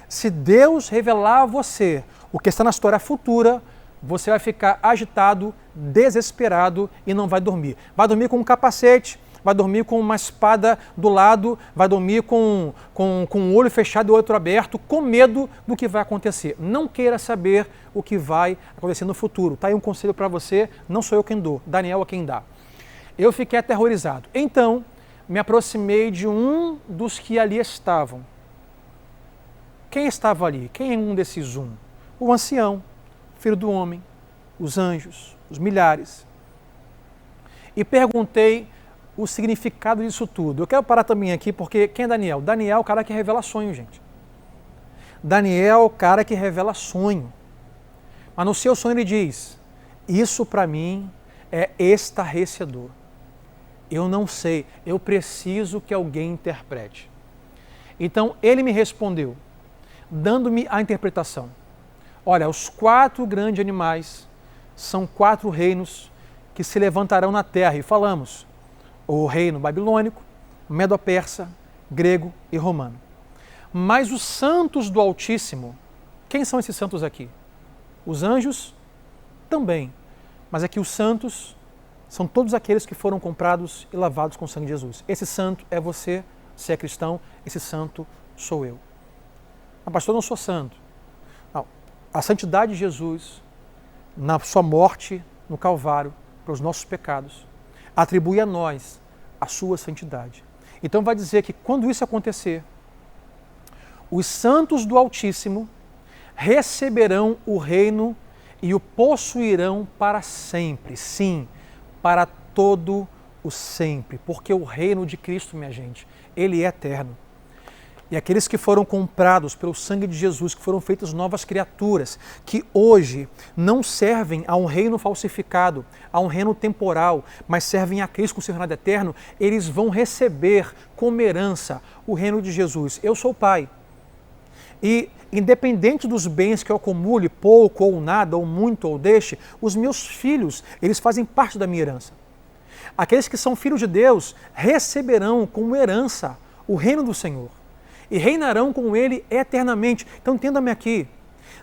Se Deus revelar a você o que está na história futura, você vai ficar agitado, desesperado e não vai dormir. Vai dormir com um capacete, vai dormir com uma espada do lado, vai dormir com um olho fechado e o outro aberto, com medo do que vai acontecer. Não queira saber o que vai acontecer no futuro. Está aí um conselho para você, não sou eu quem dou, Daniel é quem dá. Eu fiquei aterrorizado. Então, me aproximei de um dos que ali estavam. Quem estava ali? Quem é um desses um? O ancião, filho do homem, os anjos, os milhares. E perguntei o significado disso tudo. Eu quero parar também aqui porque quem é Daniel? Daniel é o cara que revela sonho, gente. Daniel é o cara que revela sonho. Mas no seu sonho ele diz, isso para mim é estarrecedor. Eu não sei, eu preciso que alguém interprete. Então ele me respondeu, dando-me a interpretação. Olha, os 4 grandes animais são 4 reinos que se levantarão na terra. E falamos, o reino babilônico, medo-persa, grego e romano. Mas os santos do Altíssimo, quem são esses santos aqui? Os anjos também. Mas aqui os santos são todos aqueles que foram comprados e lavados com o sangue de Jesus. Esse santo é você, se é cristão, esse santo sou eu. Mas pastor, eu não sou santo. Não. A santidade de Jesus, na sua morte no Calvário, para os nossos pecados, atribui a nós a sua santidade. Então vai dizer que quando isso acontecer, os santos do Altíssimo receberão o reino e o possuirão para sempre. Sim, para todo o sempre. Porque o reino de Cristo, minha gente, ele é eterno. E aqueles que foram comprados pelo sangue de Jesus, que foram feitas novas criaturas, que hoje não servem a um reino falsificado, a um reino temporal, mas servem a Cristo com o seu reinado eterno, eles vão receber como herança o reino de Jesus. Eu sou o Pai. E independente dos bens que eu acumule, pouco ou nada, ou muito ou deixe, os meus filhos, eles fazem parte da minha herança. Aqueles que são filhos de Deus receberão como herança o reino do Senhor e reinarão com ele eternamente. Então entenda-me aqui,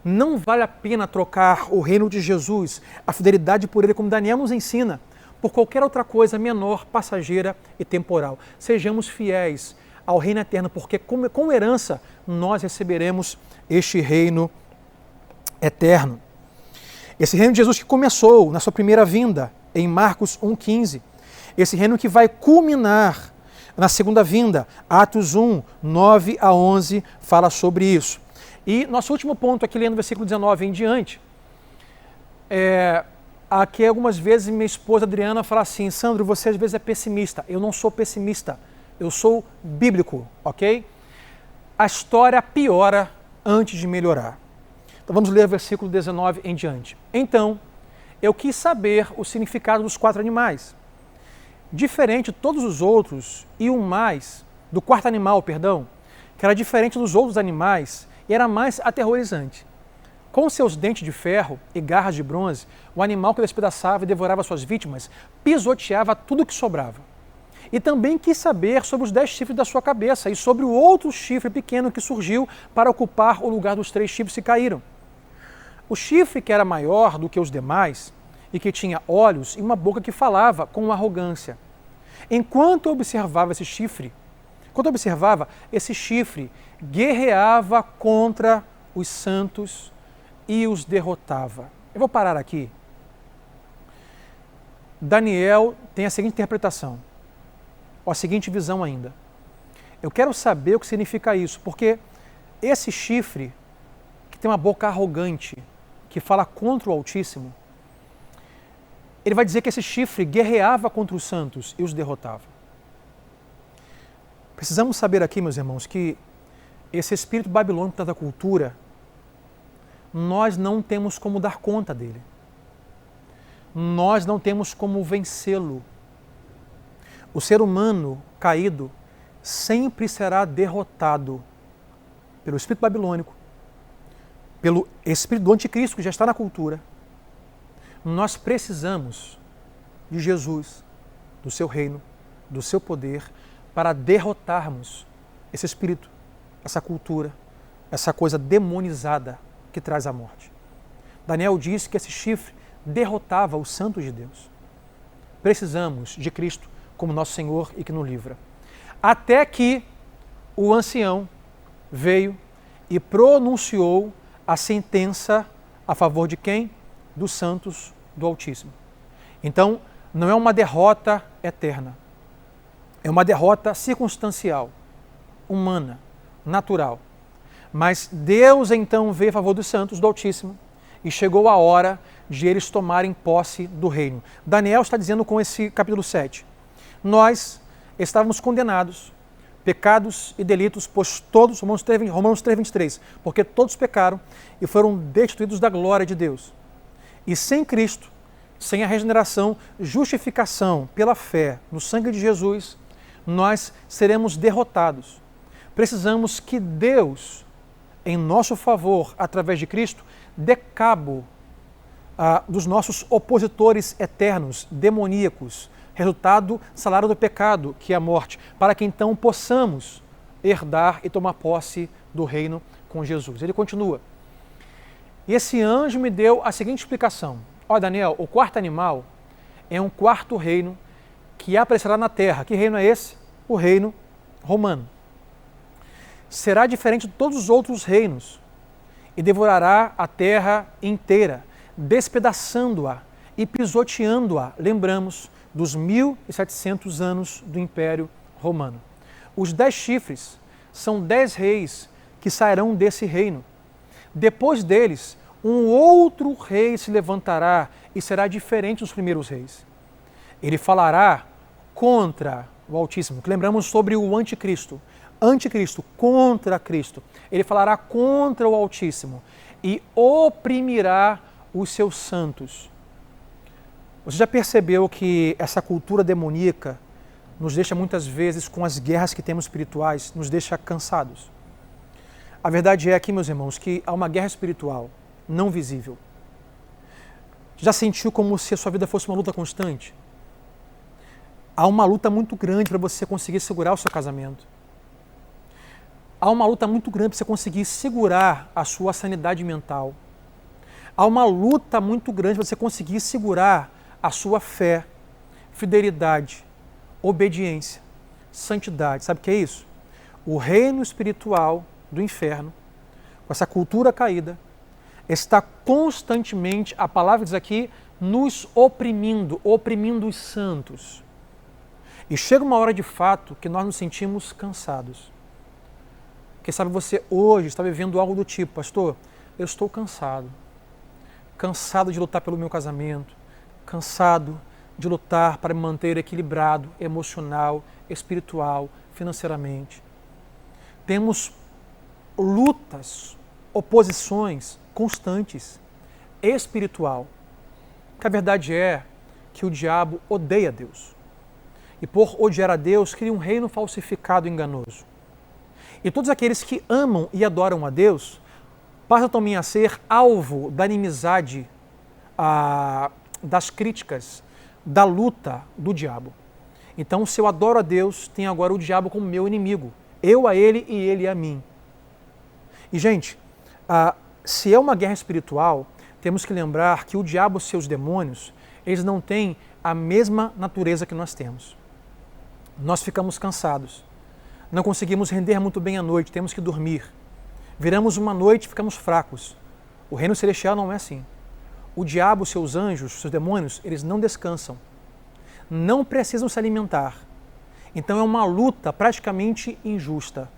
não vale a pena trocar o reino de Jesus, a fidelidade por ele, como Daniel nos ensina, por qualquer outra coisa menor, passageira e temporal. Sejamos fiéis ao reino eterno, porque com herança nós receberemos este reino eterno. Esse reino de Jesus que começou na sua primeira vinda, em Marcos 1,15. Esse reino que vai culminar na segunda vinda, Atos 1, 9 a 11, fala sobre isso. E nosso último ponto aqui, lendo o versículo 19 em diante, aqui algumas vezes minha esposa Adriana fala assim, Sandro, você às vezes é pessimista. Eu não sou pessimista, eu sou bíblico, ok? A história piora antes de melhorar. Então vamos ler o versículo 19 em diante. Então, eu quis saber o significado dos 4 animais. Diferente de todos os outros, e o mais, do quarto animal, perdão, que era diferente dos outros animais e era mais aterrorizante. Com seus dentes de ferro e garras de bronze, o animal que despedaçava e devorava suas vítimas pisoteava tudo que sobrava. E também quis saber sobre os 10 chifres da sua cabeça e sobre o outro chifre pequeno que surgiu para ocupar o lugar dos 3 chifres que caíram. O chifre que era maior do que os demais e que tinha olhos e uma boca que falava com arrogância. Enquanto eu observava esse chifre, guerreava contra os santos e os derrotava. Eu vou parar aqui. Daniel tem a seguinte interpretação, ou a seguinte visão ainda. Eu quero saber o que significa isso, porque esse chifre, que tem uma boca arrogante, que fala contra o Altíssimo, ele vai dizer que esse chifre guerreava contra os santos e os derrotava. Precisamos saber aqui, meus irmãos, que esse espírito babilônico da cultura, nós não temos como dar conta dele. Nós não temos como vencê-lo. O ser humano caído sempre será derrotado pelo espírito babilônico, pelo espírito do anticristo que já está na cultura. Nós precisamos de Jesus, do seu reino, do seu poder, para derrotarmos esse espírito, essa cultura, essa coisa demonizada que traz a morte. Daniel diz que esse chifre derrotava os santos de Deus. Precisamos de Cristo como nosso Senhor e que nos livra. Até que o ancião veio e pronunciou a sentença a favor de quem? Dos santos do Altíssimo. Então, não é uma derrota eterna. É uma derrota circunstancial, humana, natural. Mas Deus então veio a favor dos santos do Altíssimo e chegou a hora de eles tomarem posse do reino. Daniel está dizendo com esse capítulo 7, nós estávamos condenados, pecados e delitos, pois todos, Romanos 3:23, porque todos pecaram e foram destituídos da glória de Deus. E sem Cristo, sem a regeneração, justificação pela fé no sangue de Jesus, nós seremos derrotados. Precisamos que Deus, em nosso favor, através de Cristo, dê cabo dos nossos opositores eternos, demoníacos, resultado, salário do pecado, que é a morte, para que então possamos herdar e tomar posse do reino com Jesus. Ele continua. E esse anjo me deu a seguinte explicação. Ó Daniel, o quarto animal é um quarto reino que aparecerá na terra. Que reino é esse? O reino romano. Será diferente de todos os outros reinos e devorará a terra inteira, despedaçando-a e pisoteando-a. Lembramos dos 1700 anos do Império Romano. Os 10 chifres são 10 reis que sairão desse reino. Depois deles, um outro rei se levantará e será diferente dos primeiros reis. Ele falará contra o Altíssimo, que lembramos sobre o anticristo. Anticristo, contra Cristo. Ele falará contra o Altíssimo e oprimirá os seus santos. Você já percebeu que essa cultura demoníaca nos deixa muitas vezes, com as guerras que temos espirituais, nos deixa cansados? A verdade é aqui, meus irmãos, que há uma guerra espiritual não visível. Já sentiu como se a sua vida fosse uma luta constante? Há uma luta muito grande para você conseguir segurar o seu casamento. Há uma luta muito grande para você conseguir segurar a sua sanidade mental. Há uma luta muito grande para você conseguir segurar a sua fé, fidelidade, obediência, santidade. Sabe o que é isso? O reino espiritual do inferno, com essa cultura caída, está constantemente, a palavra diz aqui, nos oprimindo, oprimindo os santos. E chega uma hora de fato que nós nos sentimos cansados. Quem sabe você hoje está vivendo algo do tipo, pastor, eu estou cansado. Cansado de lutar pelo meu casamento, cansado de lutar para me manter equilibrado, emocional, espiritual, financeiramente. Temos lutas, oposições constantes, espiritual. Que a verdade é que o diabo odeia Deus. E por odiar a Deus, cria um reino falsificado e enganoso. E todos aqueles que amam e adoram a Deus passam também a ser alvo da inimizade, das críticas, da luta do diabo. Então, se eu adoro a Deus, tenho agora o diabo como meu inimigo. Eu a ele e ele a mim. E, gente, se é uma guerra espiritual, temos que lembrar que o diabo e seus demônios, eles não têm a mesma natureza que nós temos. Nós ficamos cansados. Não conseguimos render muito bem à noite, temos que dormir. Viramos uma noite e ficamos fracos. O reino celestial não é assim. O diabo, seus anjos, seus demônios, eles não descansam. Não precisam se alimentar. Então é uma luta praticamente injusta.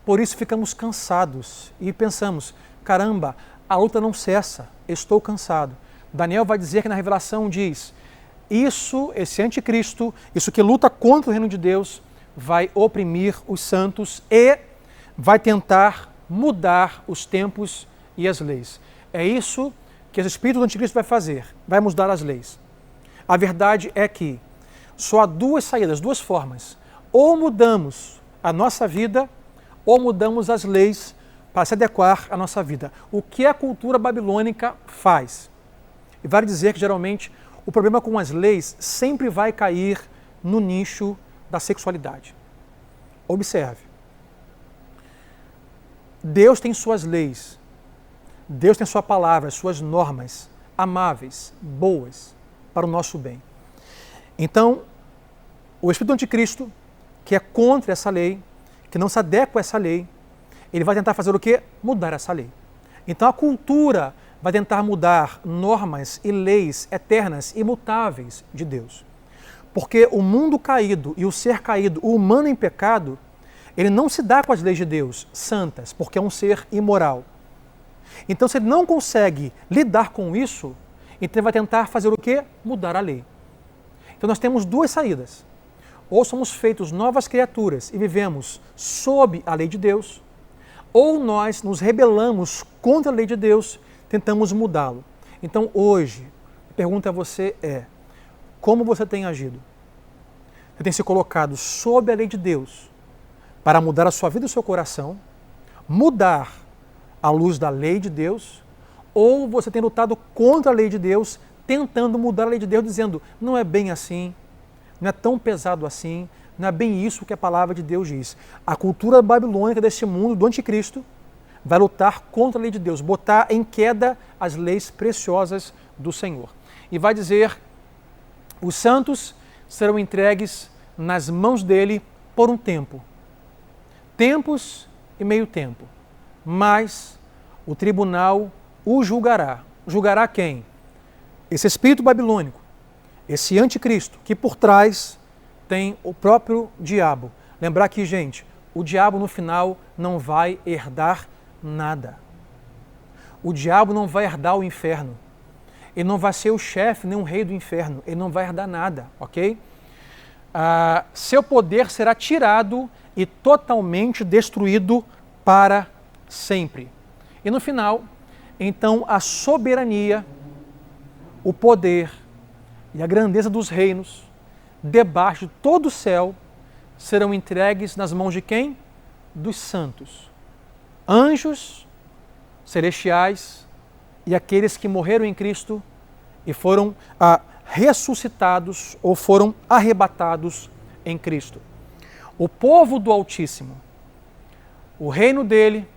Por isso ficamos cansados e pensamos, caramba, a luta não cessa, estou cansado. Daniel vai dizer que na Revelação diz, esse anticristo, isso que luta contra o reino de Deus, vai oprimir os santos e vai tentar mudar os tempos e as leis. É isso que o espírito do anticristo vai fazer, vai mudar as leis. A verdade é que só há duas saídas, duas formas. Ou mudamos a nossa vida, ou mudamos as leis para se adequar à nossa vida. O que a cultura babilônica faz? E vale dizer que geralmente o problema com as leis sempre vai cair no nicho da sexualidade. Observe. Deus tem suas leis, Deus tem sua palavra, suas normas amáveis, boas, para o nosso bem. Então, o espírito do anticristo, que é contra essa lei, que não se adequa a essa lei, ele vai tentar fazer o quê? Mudar essa lei. Então a cultura vai tentar mudar normas e leis eternas, imutáveis de Deus. Porque o mundo caído e o ser caído, o humano em pecado, Ele não se dá com as leis de Deus, santas, porque é um ser imoral. Então, se ele não consegue lidar com isso, então ele vai tentar fazer o quê? Mudar a lei. Então nós temos duas saídas. Ou somos feitos novas criaturas e vivemos sob a lei de Deus, ou nós nos rebelamos contra a lei de Deus, tentamos mudá-lo. Então hoje, a pergunta a você é, como você tem agido? Você tem se colocado sob a lei de Deus para mudar a sua vida e o seu coração, mudar à luz da lei de Deus, ou você tem lutado contra a lei de Deus, tentando mudar a lei de Deus, dizendo, não é bem assim, não é tão pesado assim, não é bem isso que a palavra de Deus diz. A cultura babilônica deste mundo, do anticristo, vai lutar contra a lei de Deus, botar em queda as leis preciosas do Senhor. E vai dizer, os santos serão entregues nas mãos dele por um tempo. Tempos e meio tempo. Mas o tribunal o julgará. Julgará quem? Esse espírito babilônico, esse anticristo, que por trás tem o próprio diabo. Lembrar que, gente, o diabo no final não vai herdar nada. O diabo não vai herdar o inferno. Ele não vai ser o chefe nem o rei do inferno. Ele não vai herdar nada, ok? Seu poder será tirado e totalmente destruído para sempre. E no final, então, a soberania, o poder e a grandeza dos reinos, debaixo de todo o céu, serão entregues nas mãos de quem? Dos santos. Anjos celestiais e aqueles que morreram em Cristo e foram ressuscitados ou foram arrebatados em Cristo. O povo do Altíssimo, o reino dele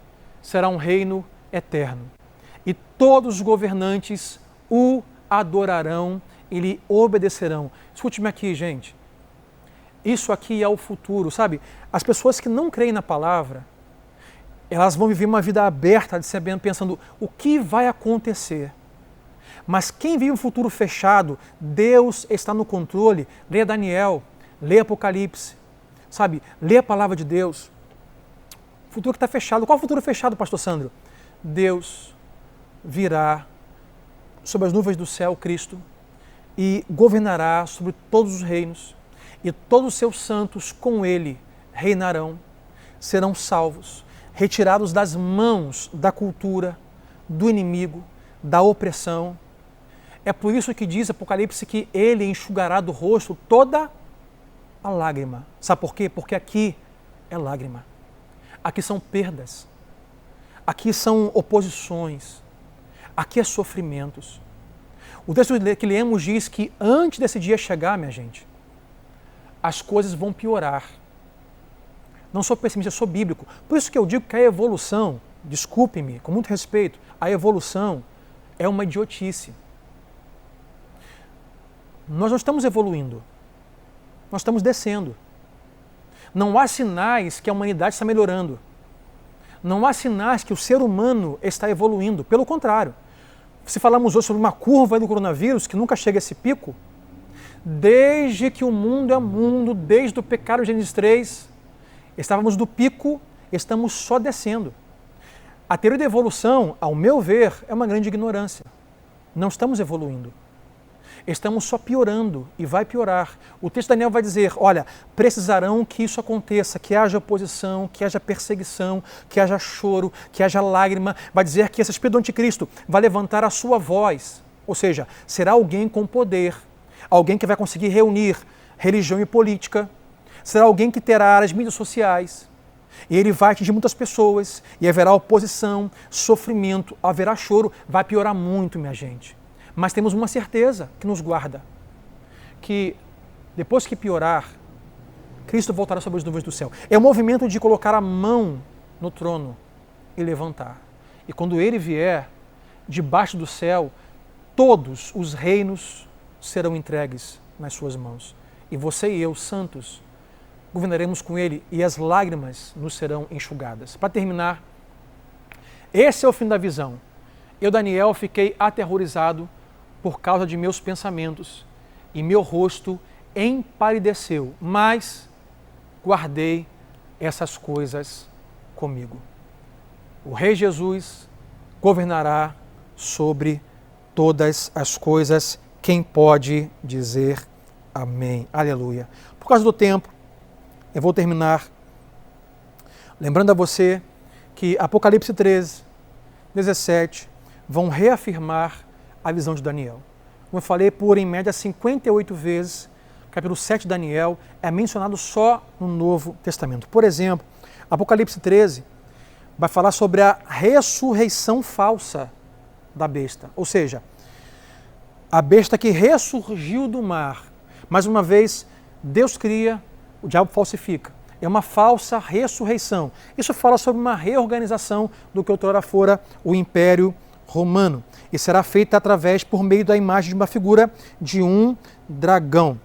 será um reino eterno. E todos os governantes o adorarão e lhe obedecerão. Escute-me aqui, gente. Isso aqui é o futuro, sabe? As pessoas que não creem na palavra, elas vão viver uma vida aberta, pensando o que vai acontecer. Mas quem vive um futuro fechado, Deus está no controle. Leia Daniel, leia Apocalipse, sabe? Leia a palavra de Deus. O futuro que está fechado. Qual é o futuro fechado, pastor Sandro? Deus virá sobre as nuvens do céu, Cristo, e governará sobre todos os reinos, e todos os seus santos com ele reinarão, serão salvos, retirados das mãos da cultura, do inimigo, da opressão. É por isso que diz Apocalipse que ele enxugará do rosto toda a lágrima. Sabe por quê? Porque aqui é lágrima. Aqui são perdas. Aqui são oposições. Aqui é sofrimentos. O texto que lemos diz que antes desse dia chegar, minha gente, as coisas vão piorar. Não sou pessimista, sou bíblico. Por isso que eu digo que a evolução, desculpe-me, com muito respeito, a evolução é uma idiotice. Nós não estamos evoluindo. Nós estamos descendo. Não há sinais que a humanidade está melhorando. Não há sinais que o ser humano está evoluindo. Pelo contrário. Se falamos hoje sobre uma curva do coronavírus, que nunca chega a esse pico, desde que o mundo é mundo, desde o pecado de Gênesis 3, estávamos do pico, estamos só descendo. A teoria da evolução, ao meu ver, é uma grande ignorância. Não estamos evoluindo. Estamos só piorando e vai piorar. O texto de Daniel vai dizer, olha, precisarão que isso aconteça, que haja oposição, que haja perseguição, que haja choro, que haja lágrima. Vai dizer que esse espírito do anticristo vai levantar a sua voz. Ou seja, será alguém com poder, alguém que vai conseguir reunir religião e política, será alguém que terá as mídias sociais, e ele vai atingir muitas pessoas, e haverá oposição, sofrimento, haverá choro, vai piorar muito, minha gente. Mas temos uma certeza que nos guarda, que depois que piorar, Cristo voltará sobre as nuvens do céu. É o movimento de colocar a mão no trono e levantar. E quando ele vier, debaixo do céu, todos os reinos serão entregues nas suas mãos. E você e eu, santos, governaremos com ele e as lágrimas nos serão enxugadas. Para terminar, esse é o fim da visão. Eu, Daniel, fiquei aterrorizado por causa de meus pensamentos, e meu rosto empalideceu, mas guardei essas coisas comigo. O Rei Jesus governará sobre todas as coisas. Quem pode dizer amém? Aleluia. Por causa do tempo, eu vou terminar lembrando a você que Apocalipse 13, 17 vão reafirmar a visão de Daniel. Como eu falei, por em média 58 vezes, o capítulo 7 de Daniel é mencionado só no Novo Testamento. Por exemplo, Apocalipse 13 vai falar sobre a ressurreição falsa da besta. Ou seja, a besta que ressurgiu do mar. Mais uma vez, Deus cria, o diabo falsifica. É uma falsa ressurreição. Isso fala sobre uma reorganização do que outrora fora o Império Romano. E será feita por meio da imagem de uma figura de um dragão.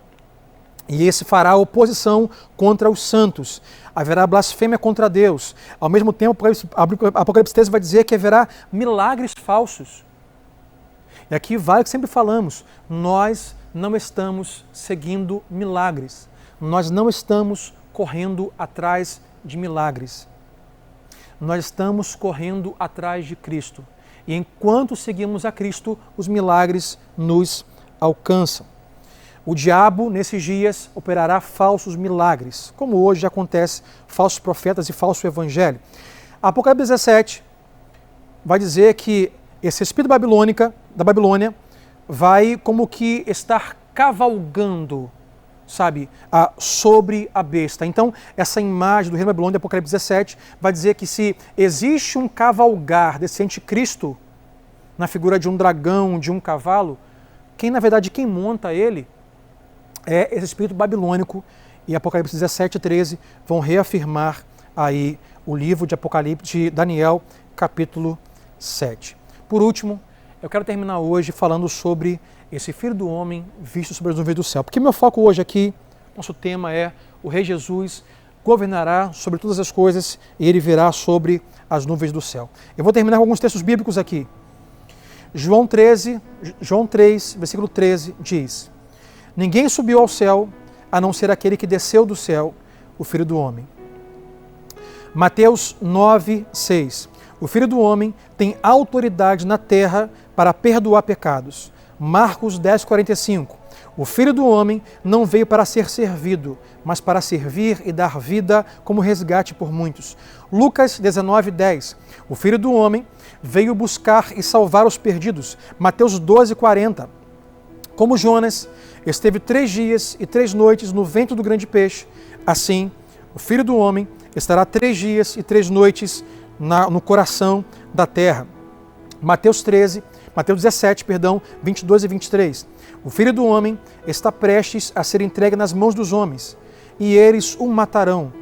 E esse fará oposição contra os santos. Haverá blasfêmia contra Deus. Ao mesmo tempo, Apocalipse 13 vai dizer que haverá milagres falsos. E aqui vale o que sempre falamos, nós não estamos seguindo milagres. Nós não estamos correndo atrás de milagres. Nós estamos correndo atrás de Cristo. E enquanto seguimos a Cristo, os milagres nos alcançam. O diabo, nesses dias, operará falsos milagres, como hoje acontece, falsos profetas e falso evangelho. Apocalipse 17 vai dizer que esse espírito da Babilônia vai como que estar cavalgando, sabe, sobre a besta. Então, essa imagem do rei da Babilônia, de Apocalipse 17, vai dizer que se existe um cavalgar desse anticristo, na figura de um dragão, de um cavalo, quem monta ele é esse espírito babilônico, e Apocalipse 17 e 13 vão reafirmar aí o livro de Apocalipse de Daniel, capítulo 7. Por último, eu quero terminar hoje falando sobre esse Filho do Homem visto sobre as nuvens do céu. Porque meu foco hoje aqui, nosso tema é o Rei Jesus governará sobre todas as coisas e ele virá sobre as nuvens do céu. Eu vou terminar com alguns textos bíblicos aqui. João 3, versículo 13 diz: ninguém subiu ao céu a não ser aquele que desceu do céu, o Filho do Homem. Mateus 9, 6. O Filho do Homem tem autoridade na terra para perdoar pecados. Marcos 10, 45. O Filho do Homem não veio para ser servido, mas para servir e dar vida como resgate por muitos. Lucas 19, 10. O Filho do Homem veio buscar e salvar os perdidos. Mateus 12, 40. Como Jonas esteve 3 dias e 3 noites no ventre do grande peixe, assim o Filho do Homem estará 3 dias e 3 noites no coração da terra. Mateus 17, 22 e 23. O Filho do Homem está prestes a ser entregue nas mãos dos homens, e eles o matarão,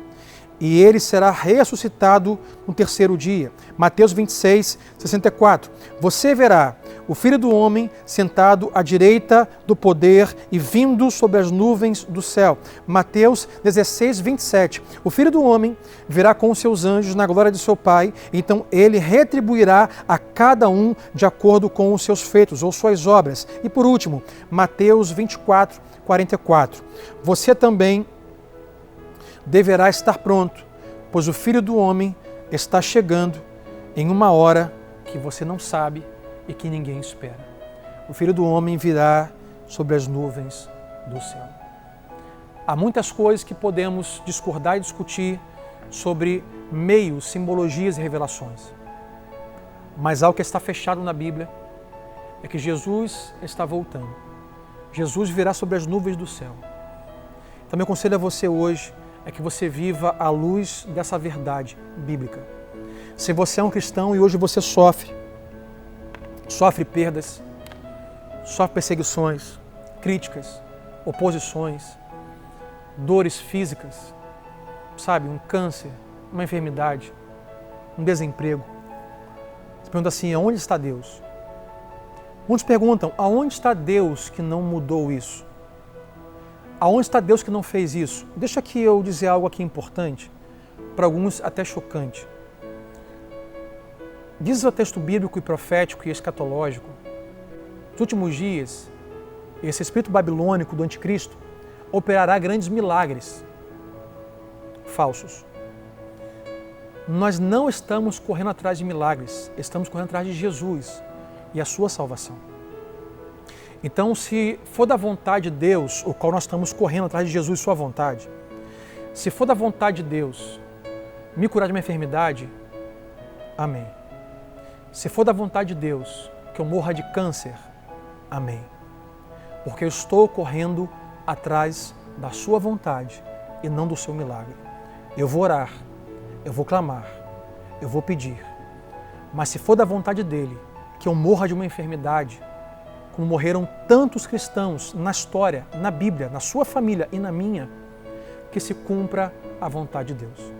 e ele será ressuscitado no 3º dia. Mateus 26, 64. Você verá o Filho do Homem sentado à direita do poder e vindo sobre as nuvens do céu. Mateus 16, 27. O Filho do Homem virá com os seus anjos na glória de seu Pai, então ele retribuirá a cada um de acordo com os seus feitos ou suas obras. E por último, Mateus 24, 44. Você também deverá estar pronto, pois o Filho do Homem está chegando em uma hora que você não sabe e que ninguém espera. O Filho do Homem virá sobre as nuvens do céu. Há muitas coisas que podemos discordar e discutir sobre meios, simbologias e revelações. Mas algo que está fechado na Bíblia é que Jesus está voltando. Jesus virá sobre as nuvens do céu. Então, meu conselho a você hoje é que você viva à luz dessa verdade bíblica. Se você é um cristão e hoje você sofre perdas, sofre perseguições, críticas, oposições, dores físicas, sabe, um câncer, uma enfermidade, um desemprego. Você pergunta assim, aonde está Deus? Muitos perguntam, aonde está Deus que não mudou isso? Aonde está Deus que não fez isso? Deixa que eu dizer algo aqui importante, para alguns até chocante. Diz o texto bíblico e profético e escatológico, nos últimos dias, esse espírito babilônico do anticristo operará grandes milagres falsos. nós não estamos correndo atrás de milagres, estamos correndo atrás de Jesus e a sua salvação. Então, se for da vontade de Deus, o qual nós estamos correndo atrás de Jesus e sua vontade, se for da vontade de Deus me curar de uma enfermidade, amém. Se for da vontade de Deus que eu morra de câncer, amém. Porque eu estou correndo atrás da sua vontade e não do seu milagre. Eu vou orar, eu vou clamar, eu vou pedir. Mas se for da vontade dele que eu morra de uma enfermidade, como morreram tantos cristãos na história, na Bíblia, na sua família e na minha, que se cumpra a vontade de Deus.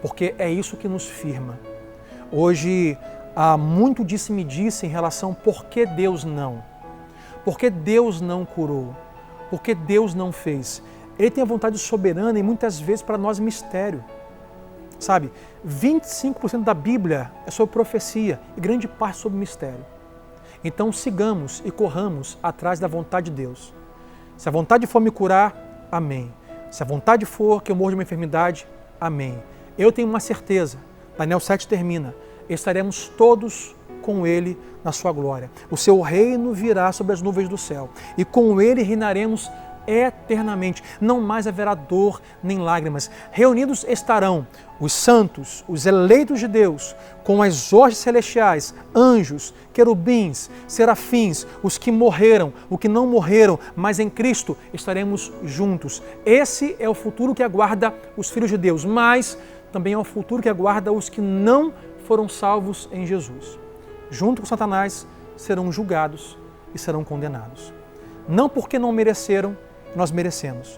Porque é isso que nos firma. Hoje há muito disse-me-disse em relação por que Deus não. Por que Deus não curou? Por que Deus não fez? Ele tem a vontade soberana e muitas vezes para nós mistério. Sabe, 25% da Bíblia é sobre profecia e grande parte sobre mistério. Então sigamos e corramos atrás da vontade de Deus. Se a vontade for me curar, amém. Se a vontade for que eu morra de uma enfermidade, amém. Eu tenho uma certeza, Daniel 7 termina, estaremos todos com Ele na sua glória. O seu reino virá sobre as nuvens do céu e com Ele reinaremos eternamente. Não mais haverá dor nem lágrimas. Reunidos estarão os santos, os eleitos de Deus, com as hostes celestiais, anjos, querubins, serafins, os que morreram, os que não morreram, mas em Cristo estaremos juntos. Esse é o futuro que aguarda os filhos de Deus, mas também é o futuro que aguarda os que não foram salvos em Jesus. Junto com Satanás serão julgados e serão condenados. Não porque não mereceram, nós merecemos.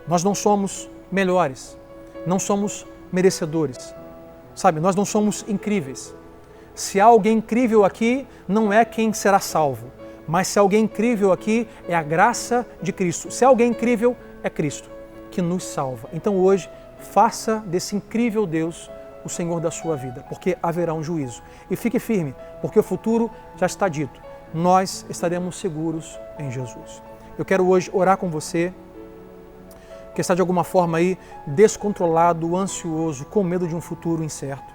Nós não somos melhores, não somos merecedores. Sabe, nós não somos incríveis. Se há alguém incrível aqui, não é quem será salvo, mas se há alguém incrível aqui, é a graça de Cristo. Se há alguém incrível, é Cristo que nos salva. Então hoje, faça desse incrível Deus o Senhor da sua vida, porque haverá um juízo. E fique firme, porque o futuro já está dito. Nós estaremos seguros em Jesus. Eu quero hoje orar com você, que está de alguma forma aí descontrolado, ansioso, com medo de um futuro incerto.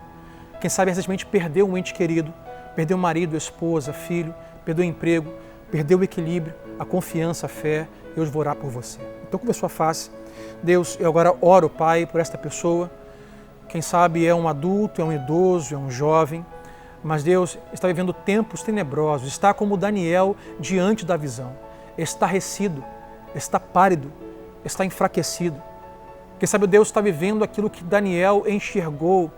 Quem sabe recentemente perdeu um ente querido, perdeu marido, esposa, filho, perdeu o emprego, perdeu o equilíbrio, a confiança, a fé. Eu hoje vou orar por você. Então, com a sua face, Deus, eu agora oro, Pai, por esta pessoa. Quem sabe é um adulto, é um idoso, é um jovem, mas Deus está vivendo tempos tenebrosos, está como Daniel diante da visão, estarrecido, está pálido, está enfraquecido. Quem sabe Deus está vivendo aquilo que Daniel enxergou,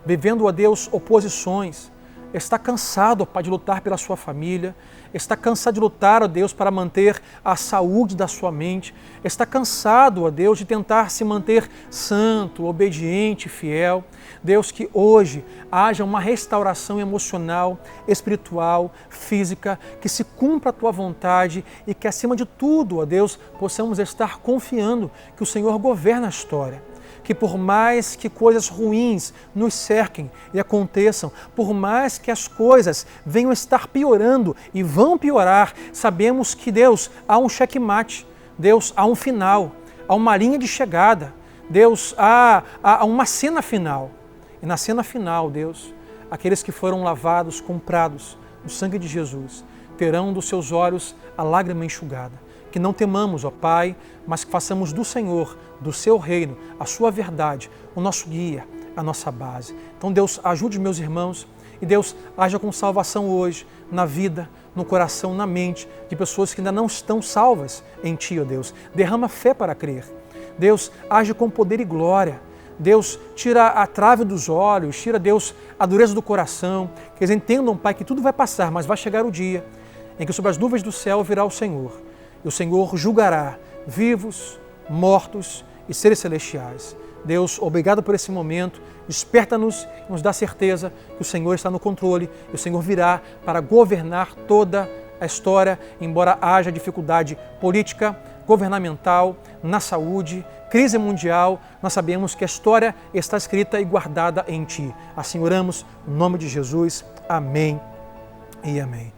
vivendo a Deus oposições, está cansado, Pai, de lutar pela sua família, está cansado de lutar, ó Deus, para manter a saúde da sua mente, está cansado, ó Deus, de tentar se manter santo, obediente, fiel. Deus, que hoje haja uma restauração emocional, espiritual, física, que se cumpra a Tua vontade e que, acima de tudo, ó Deus, possamos estar confiando que o Senhor governa a história. Que por mais que coisas ruins nos cerquem e aconteçam, por mais que as coisas venham estar piorando e vão piorar, sabemos que, Deus, há um checkmate, Deus, há um final, há uma linha de chegada, Deus, há uma cena final. E na cena final, Deus, aqueles que foram lavados, comprados no sangue de Jesus, terão dos seus olhos a lágrima enxugada. Que não temamos, ó Pai, mas que façamos do Senhor, do Seu reino, a Sua verdade, o nosso guia, a nossa base. Então, Deus, ajude os meus irmãos e, Deus, haja com salvação hoje, na vida, no coração, na mente de pessoas que ainda não estão salvas em Ti, ó Deus. Derrama fé para crer. Deus, age com poder e glória. Deus, tira a trave dos olhos, tira, Deus, a dureza do coração. Que eles entendam, Pai, que tudo vai passar, mas vai chegar o dia em que sobre as nuvens do céu virá o Senhor. E o Senhor julgará vivos, mortos e seres celestiais. Deus, obrigado por esse momento. Desperta-nos e nos dá certeza que o Senhor está no controle e o Senhor virá para governar toda a história, embora haja dificuldade política, governamental, na saúde, crise mundial, nós sabemos que a história está escrita e guardada em Ti. Assim oramos, no nome de Jesus. Amém e amém.